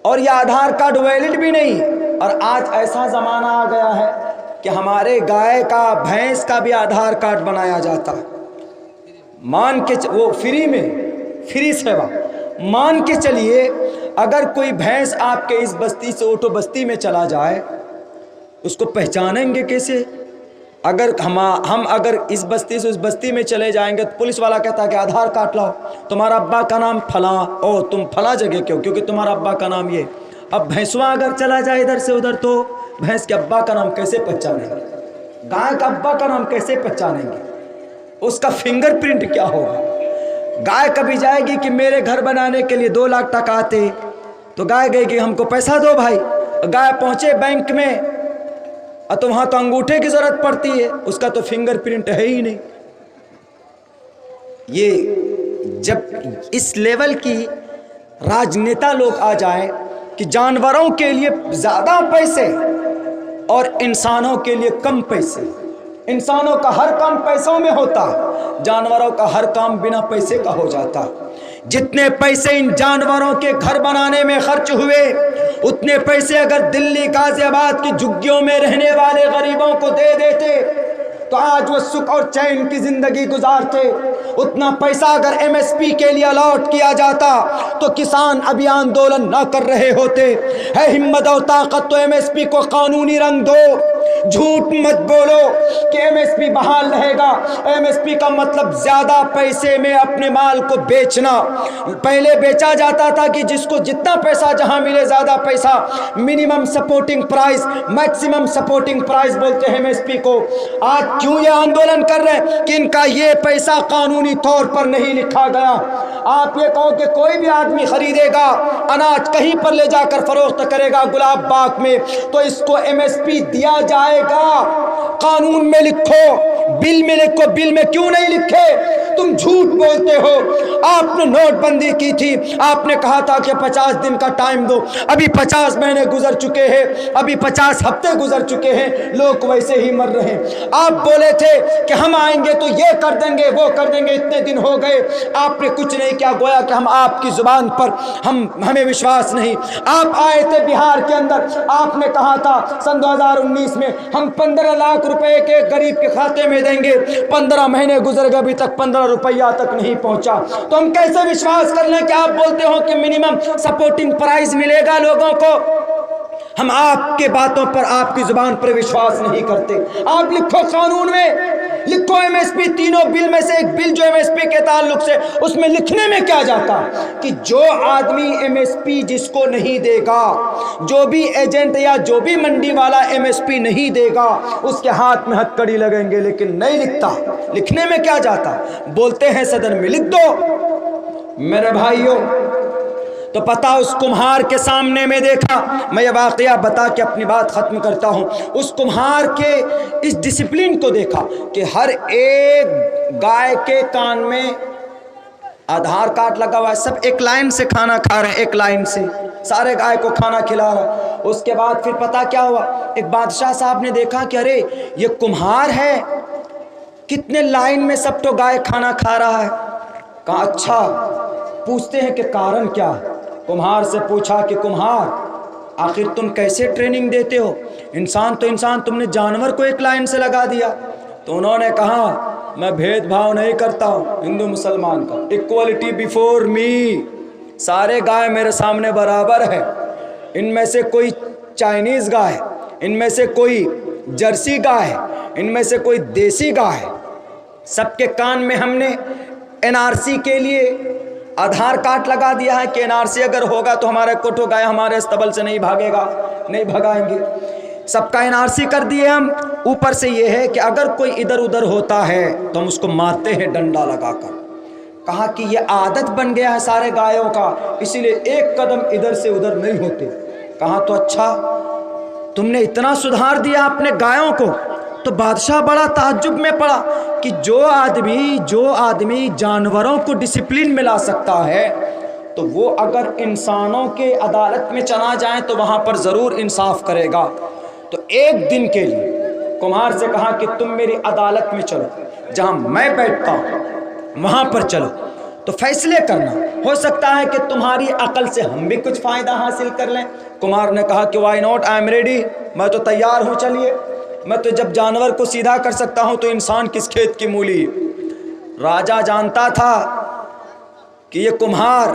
اور یہ آدھار کارڈ ویلڈ بھی نہیں۔ اور آج ایسا زمانہ آ گیا ہے کہ ہمارے گائے کا، بھینس کا بھی آدھار کارڈ بنایا جاتا ہے، مان کے وہ فری میں، فری سیوا۔ مان کے چلیے اگر کوئی بھینس آپ کے اس بستی سے اوٹو بستی میں چلا جائے، اس کو پہچانیں گے کیسے؟ اگر ہم اگر اس بستی سے اس بستی میں چلے جائیں گے تو پولیس والا کہتا ہے کہ آدھار کارڈ لاؤ، تمہارا ابا کا نام فلاں، او تم فلاں جگہ کیوں؟ کیونکہ تمہارا ابا کا نام یہ۔ اب بھینسواں اگر چلا جائے ادھر سے ادھر تو بھینس کے ابا کا نام کیسے پہچانیں گے؟ گائے کا ابا کا نام کیسے پہچانیں گے؟ اس کا فنگر پرنٹ کیا ہوگا؟ گائے کبھی جائے گی کہ میرے گھر بنانے کے لیے 2 لاکھ ٹکا آتے، تو گائے گئی کہ ہم کو پیسہ دو بھائی۔ گائے پہنچے بینک میں تو وہاں تو انگوٹھے کی ضرورت پڑتی ہے، اس کا تو فنگر پرنٹ ہے ہی نہیں۔ یہ جب اس لیول کی راجنیتا لوگ آ جائیں کہ جانوروں کے لیے زیادہ پیسے اور انسانوں کے لیے کم پیسے، انسانوں کا ہر کام پیسوں میں ہوتا ہے، جانوروں کا ہر کام بنا پیسے کا ہو جاتا ہے۔ جتنے پیسے ان جانوروں کے گھر بنانے میں خرچ ہوئے اتنے پیسے اگر دلی غازی آباد کی جھگیوں میں رہنے والے غریبوں کو دے دیتے تو آج وہ سکھ اور چین کی زندگی گزارتے. اتنا پیسہ اگر ایم ایس پی کے لیے الاٹ کیا جاتا تو کسان ابھی آندولن نہ کر رہے ہوتے. ہے ہمت اور طاقت تو ایم ایس پی کو قانونی رنگ دو. جھوٹ مت بولو کہ ایم ایس پی بحال رہے گا. ایم ایس پی کا مطلب زیادہ پیسے میں اپنے مال کو بیچنا. پہلے بیچا جاتا تھا کہ جس کو جتنا پیسہ جہاں ملے زیادہ پیسہ, minimum supporting price, maximum supporting price بولتے ہیں ایم ایس پی کو. آج کیوں یہ آندولن کر رہے ہیں کہ ان کا یہ پیسہ قانونی طور پر نہیں لکھا گیا. آپ یہ کہو کہ کوئی بھی آدمی خریدے گا اناج کہیں پر لے جا کر فروخت کرے گا گلاب باغ میں تو اس کو ایم ایس پی دیا جائے گا. قانون میں لکھو, بل میں لکھو. بل میں کیوں نہیں لکھے؟ تم جھوٹ بولتے ہو. آپ نے نوٹ بندی کی تھی, آپ نے کہا تھا کہ 50 دن کا ٹائم دو. ابھی 50 مہینے گزر چکے ہیں, ابھی 50 ہفتے گزر چکے ہیں, لوگ ویسے ہی مر رہے ہیں. آپ بولے تھے کہ ہم آئیں گے تو یہ کر دیں گے وہ کر دیں گے, اتنے دن ہو گئے آپ نے کچھ نہیں کیا. گویا کہ ہم آپ کی زبان پر ہمیں وشواس نہیں. آپ آئے تھے بہار کے اندر, آپ نے کہا تھا سن 2019 میں ہم 15 لاکھ روپے کے غریب کے کھاتے میں دیں گے. 15 مہینے گزر گئے, ابھی تک 15 روپیہ تک نہیں پہنچا. تو ہم کیسے وشواس کر لیں کہ آپ بولتے ہو کہ منیمم سپورٹنگ پرائز ملے گا لوگوں کو. ہم آپ کے باتوں پر, آپ کی زبان پر وشواس نہیں کرتے. آپ لکھو قانون میں, لکھو ایم ایس پی. تینوں بل میں سے ایک بل جو ایم ایس پی کے تعلق سے, اس میں لکھنے میں کیا جاتا کہ جو آدمی ایم ایس پی جس کو نہیں دے گا, جو بھی ایجنٹ یا جو بھی منڈی والا ایم ایس پی نہیں دے گا اس کے ہاتھ میں ہتکڑی لگیں گے. لیکن نہیں لکھتا. لکھنے میں کیا جاتا؟ بولتے ہیں صدر میں لکھ دو. میرے بھائیوں, تو پتا اس کمہار کے سامنے میں دیکھا, میں یہ واقعہ بتا کے اپنی بات ختم کرتا ہوں. اس کمہار کے اس ڈسپلن کو دیکھا کہ ہر ایک گائے کے کان میں آدھار کارڈ لگا ہوا ہے, سب ایک لائن سے کھانا کھا رہے ہیں, ایک لائن سے سارے گائے کو کھانا کھلا رہا ہے. اس کے بعد پھر پتا کیا ہوا, ایک بادشاہ صاحب نے دیکھا کہ ارے یہ کمہار ہے, کتنے لائن میں سب تو گائے کھانا کھا رہا ہے. کہا اچھا, پوچھتے ہیں کہ کارن کیا ہے. کمہار سے پوچھا کہ کمہار آخر تم کیسے ٹریننگ دیتے ہو, انسان تو انسان, تم نے جانور کو ایک لائن سے لگا دیا. تو انہوں نے کہا میں بھید بھاؤ نہیں کرتا ہوں ہندو مسلمان کا, ایکوالٹی بیفور می, سارے گائے میرے سامنے برابر ہے. ان میں سے کوئی چائنیز گائے, ان میں سے کوئی جرسی گائے, ان میں سے کوئی دیسی گائے, سب کے کان میں ہم نے این آر سی کے لیے آدھار کارڈ لگا دیا ہے کہ این آر سی اگر ہوگا تو ہمارے کوٹھو گائے ہمارے استبل سے نہیں بھاگے گا, نہیں بھگائیں گے. سب کا این آر سی کر دیے ہم. اوپر سے یہ ہے کہ اگر کوئی ادھر ادھر ہوتا ہے تو ہم اس کو مارتے ہیں ڈنڈا لگا کر. کہا کہ یہ عادت بن گیا ہے سارے گایوں کا, اسی لیے ایک قدم ادھر سے ادھر نہیں ہوتے. کہا تو اچھا تم نے اتنا سدھار دیا اپنے گایوں کو. تو بادشاہ بڑا تعجب میں پڑا کہ جو آدمی جانوروں کو ڈسپلن میں لا سکتا ہے تو وہ اگر انسانوں کے عدالت میں چلا جائیں تو وہاں پر ضرور انصاف کرے گا. تو ایک دن کے لیے کمہار سے کہا کہ تم میری عدالت میں چلو, جہاں میں بیٹھتا ہوں وہاں پر چلو, تو فیصلے کرنا. ہو سکتا ہے کہ تمہاری عقل سے ہم بھی کچھ فائدہ حاصل کر لیں. کمہار نے کہا کہ why not, I am ready, میں تو تیار ہوں, چلیے. میں تو جب جانور کو سیدھا کر سکتا ہوں تو انسان کس کھیت کی مولی. راجہ جانتا تھا کہ یہ کمہار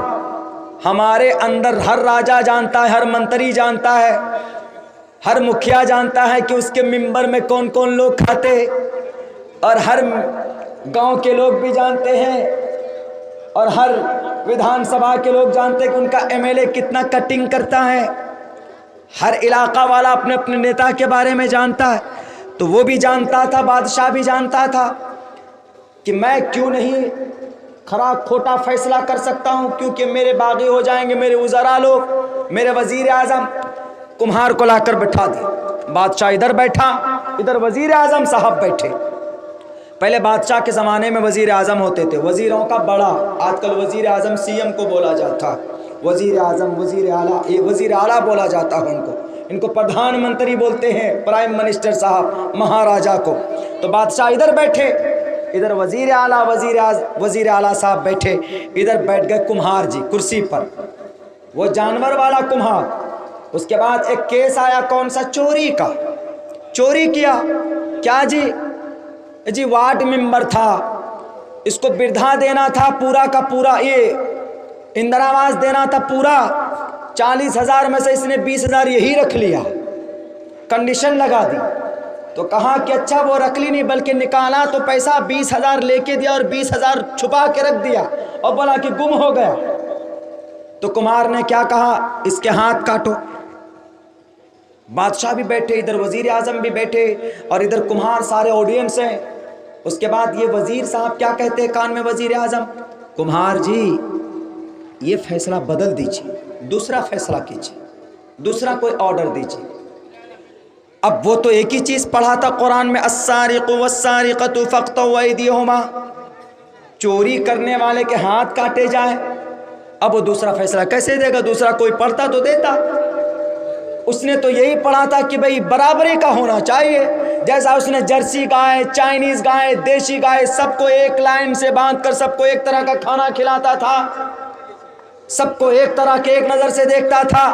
ہمارے اندر, ہر راجہ جانتا ہے, ہر منتری جانتا ہے, ہر مکھیا جانتا ہے کہ اس کے ممبر میں کون کون لوگ کھاتے, اور ہر گاؤں کے لوگ بھی جانتے ہیں, اور ہر ودھان سبھا کے لوگ جانتے ہیں کہ ان کا ایم ایل اے کتنا کٹنگ کرتا ہے. ہر علاقہ والا اپنے اپنے نیتا کے بارے میں جانتا ہے. تو وہ بھی جانتا تھا, بادشاہ بھی جانتا تھا کہ میں کیوں نہیں کھرا کھوٹا فیصلہ کر سکتا ہوں, کیونکہ میرے باغی ہو جائیں گے میرے وزراء لوگ, میرے وزیر اعظم. کمہار کو لا کر بٹھا دیا. بادشاہ ادھر بیٹھا, ادھر وزیر اعظم صاحب بیٹھے. پہلے بادشاہ کے زمانے میں وزیر اعظم ہوتے تھے, وزیروں کا بڑا. آج کل وزیر اعظم سی ایم کو بولا جاتا ہے, وزیر اعظم, وزیر اعلیٰ, یہ وزیر اعلیٰ بولا جاتا ہے ان کو پردھان منتری بولتے ہیں, پرائم منسٹر صاحب, مہاراجا کو. تو بادشاہ ادھر بیٹھے, ادھر وزیر اعلیٰ صاحب بیٹھے، ادھر بیٹھ گئے کمہار جی کرسی پر، وہ جانور والا کمہار۔ اس کے بعد ایک کیس آیا، کون سا؟ چوری کا۔ چوری کیا کیا جی وارڈ ممبر تھا، اس کو بردھا دینا تھا پورا کا پورا، یہ اندرا آواس دینا تھا پورا، 40,000 میں سے اس نے 20,000 یہی رکھ لیا، کنڈیشن لگا دی۔ تو کہا کہ اچھا وہ رکھ لی نہیں بلکہ نکالا تو پیسہ 20,000 لے کے دیا اور 20,000 چھپا کے رکھ دیا اور بولا کہ گم ہو گیا۔ تو کمہار نے کیا کہا؟ اس کے ہاتھ کاٹو۔ بادشاہ بھی بیٹھے، ادھر وزیر اعظم بھی بیٹھے اور ادھر کمہار، سارے آڈینس ہیں۔ اس کے بعد یہ وزیر صاحب کیا کہتے ہیں کان میں وزیر اعظم؟ کمہار جی یہ فیصلہ بدل دیجیے، دوسرا فیصلہ کیجیے، دوسرا کوئی آرڈر دیجیے۔ اب وہ تو ایک ہی چیز پڑھا تھا قرآن میں، السارق والسارقۃ فاقطعوا ایدیہما، چوری کرنے والے کے ہاتھ کاٹے جائیں۔ اب وہ دوسرا فیصلہ کیسے دے گا؟ دوسرا کوئی پڑھتا تو دیتا۔ اس نے تو یہی پڑھا تھا کہ بھئی برابری کا ہونا چاہیے، جیسا اس نے جرسی گائے، چائنیز گائے، دیشی گائے، سب کو ایک لائن سے باندھ کر سب کو ایک طرح کا کھانا کھلاتا تھا، سب کو ایک طرح کے ایک نظر سے دیکھتا تھا،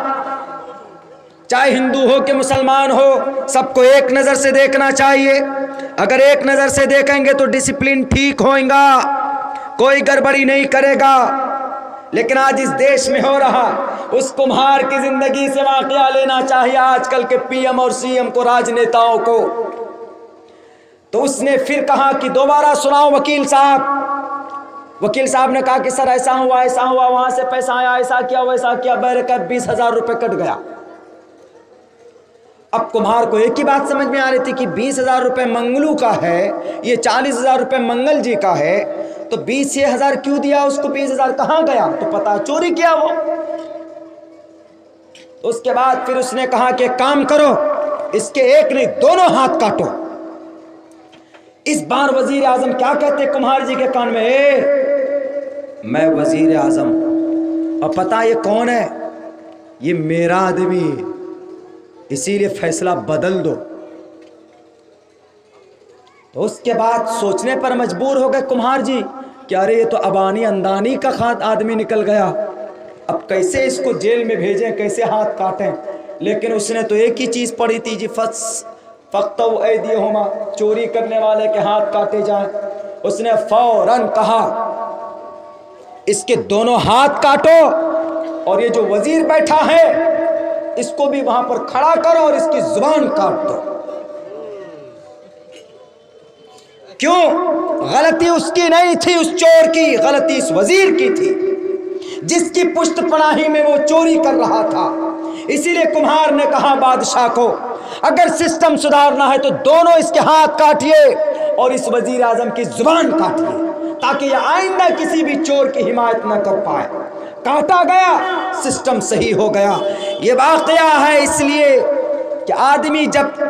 چاہے ہندو ہو کہ مسلمان ہو، سب کو ایک نظر سے دیکھنا چاہیے۔ اگر ایک نظر سے دیکھیں گے تو ڈسپلن ٹھیک ہوگا، کوئی گڑبڑی نہیں کرے گا۔ لیکن آج اس دیش میں ہو رہا، اس کمہار کی زندگی سے واقعہ لینا چاہیے آج کل کے پی ایم اور سی ایم کو، راجنیتاؤں کو۔ تو اس نے پھر کہا کہ دوبارہ سناؤ وکیل صاحب۔ وکیل صاحب نے کہا کہ سر ایسا ہوا، وہاں سے پیسہ آیا، ایسا کیا ویسا کیا، برکت 20,000 روپے کٹ گیا۔ اب کمہار کو ایک ہی بات سمجھ میں آ رہی تھی کہ 20,000 روپے منگلو کا ہے، یہ 40,000 روپے منگل جی کا ہے، تو 20,000 کیوں دیا اس کو؟ 20,000 کہاں گیا؟ تو پتا چوری کیا وہ۔ اس کے بعد پھر اس نے کہا کہ کام کرو، اس کے ایک نہیں دونوں ہاتھ کاٹو۔ اس بار وزیر اعظم کیا کہتے کمہار جی کے کان میں؟ میں وزیر اعظم، اور پتا یہ کون ہے؟ یہ میرا آدمی ہے، اسی لیے فیصلہ بدل دو۔ تو اس کے بعد سوچنے پر مجبور ہو گئے کمہار جی کہ ارے یہ تو ابانی اندانی کا آدمی نکل گیا، اب کیسے اس کو جیل میں بھیجیں، کیسے ہاتھ کاٹیں۔ لیکن اس نے تو ایک ہی چیز پڑھی تھی جی، فاقطعوا ایدیہما، چوری کرنے والے کے ہاتھ کاٹے جائیں۔ اس نے فوراً کہا اس کے دونوں ہاتھ کاٹو، اور یہ جو وزیر بیٹھا ہے اس کو بھی وہاں پر کھڑا کرو اور اس کی زبان کاٹ دو۔ کیوں؟ غلطی اس کی نہیں تھی، اس چور کی، غلطی اس وزیر کی تھی جس کی پشت پناہی میں وہ چوری کر رہا تھا۔ اسی لیے کمہار نے کہا بادشاہ کو اگر سسٹم سدھارنا ہے تو دونوں اس کے ہاتھ کاٹیے اور اس وزیر اعظم کی زبان کاٹیے، تاکہ یہ آئندہ کسی بھی چور کی حمایت نہ کر پائے۔ کاٹا گیا، سسٹم صحیح ہو گیا۔ یہ واقعہ ہے اس لیے کہ آدمی جب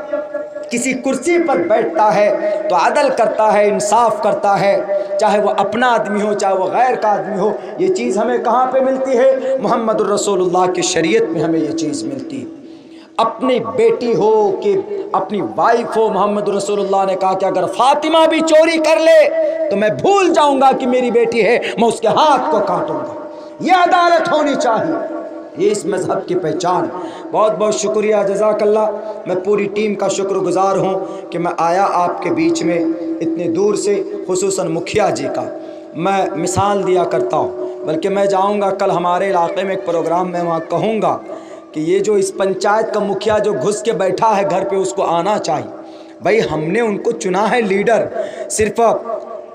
کسی کرسی پر بیٹھتا ہے تو عدل کرتا ہے، انصاف کرتا ہے، چاہے وہ اپنا آدمی ہو چاہے وہ غیر کا آدمی ہو۔ یہ چیز ہمیں کہاں پہ ملتی ہے؟ محمد الرسول اللہ کی شریعت میں ہمیں یہ چیز ملتی ہے۔ اپنی بیٹی ہو کہ اپنی وائف ہو، محمد رسول اللہ نے کہا کہ اگر فاطمہ بھی چوری کر لے تو میں بھول جاؤں گا کہ میری بیٹی ہے، میں اس کے ہاتھ کو کاٹوں گا۔ یہ عدالت ہونی چاہیے، یہ اس مذہب کی پہچان۔ بہت بہت شکریہ، جزاک اللہ۔ میں پوری ٹیم کا شکر گزار ہوں کہ میں آیا آپ کے بیچ میں اتنے دور سے، خصوصاً مکھیا جی کا میں مثال دیا کرتا ہوں، بلکہ میں جاؤں گا کل ہمارے علاقے میں ایک پروگرام میں، وہاں کہوں گا کہ یہ جو اس پنچایت کا مکھیا جو گھس کے بیٹھا ہے گھر پہ، اس کو آنا چاہیے۔ بھائی ہم نے ان کو چنا ہے لیڈر، صرف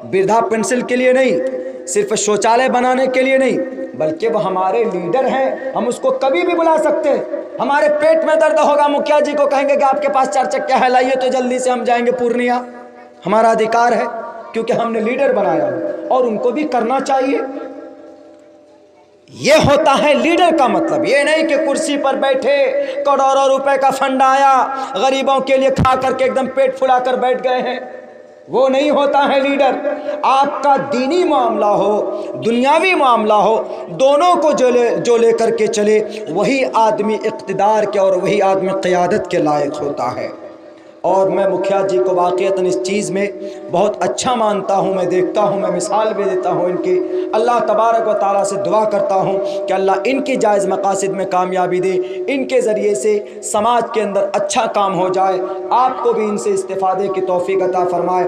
بردھا پینشن کے لیے نہیں، صرف شوچالے بنانے کے لیے نہیں، بلکہ وہ ہمارے لیڈر ہیں، ہم اس کو کبھی بھی بلا سکتے ہیں۔ ہمارے پیٹ میں درد ہوگا، مکھیا جی کو کہیں گے کہ آپ کے پاس 4 چکیا ہے لائیے، تو جلدی سے ہم جائیں گے پورنیہ، ہمارا ادھیکار ہے کیونکہ ہم نے لیڈر بنایا اور ان کو بھی کرنا چاہیے۔ یہ ہوتا ہے لیڈر کا مطلب، یہ نہیں کہ کرسی پر بیٹھے کروڑوں روپے کا فنڈ آیا غریبوں کے لیے کھا کر کے ایک دم پیٹ پھلا کر بیٹھ گئے ہیں، وہ نہیں ہوتا ہے لیڈر۔ آپ کا دینی معاملہ ہو دنیاوی معاملہ ہو، دونوں کو جو لے کر کے چلے، وہی آدمی اقتدار کے اور وہی آدمی قیادت کے لائق ہوتا ہے۔ اور میں مکھیا جی کو واقعتاً اس چیز میں بہت اچھا مانتا ہوں، میں دیکھتا ہوں، میں مثال بھی دیتا ہوں ان کی۔ اللہ تبارک و تعالیٰ سے دعا کرتا ہوں کہ اللہ ان کی جائز مقاصد میں کامیابی دے، ان کے ذریعے سے سماج کے اندر اچھا کام ہو جائے، آپ کو بھی ان سے استفادے کی توفیق عطا فرمائے۔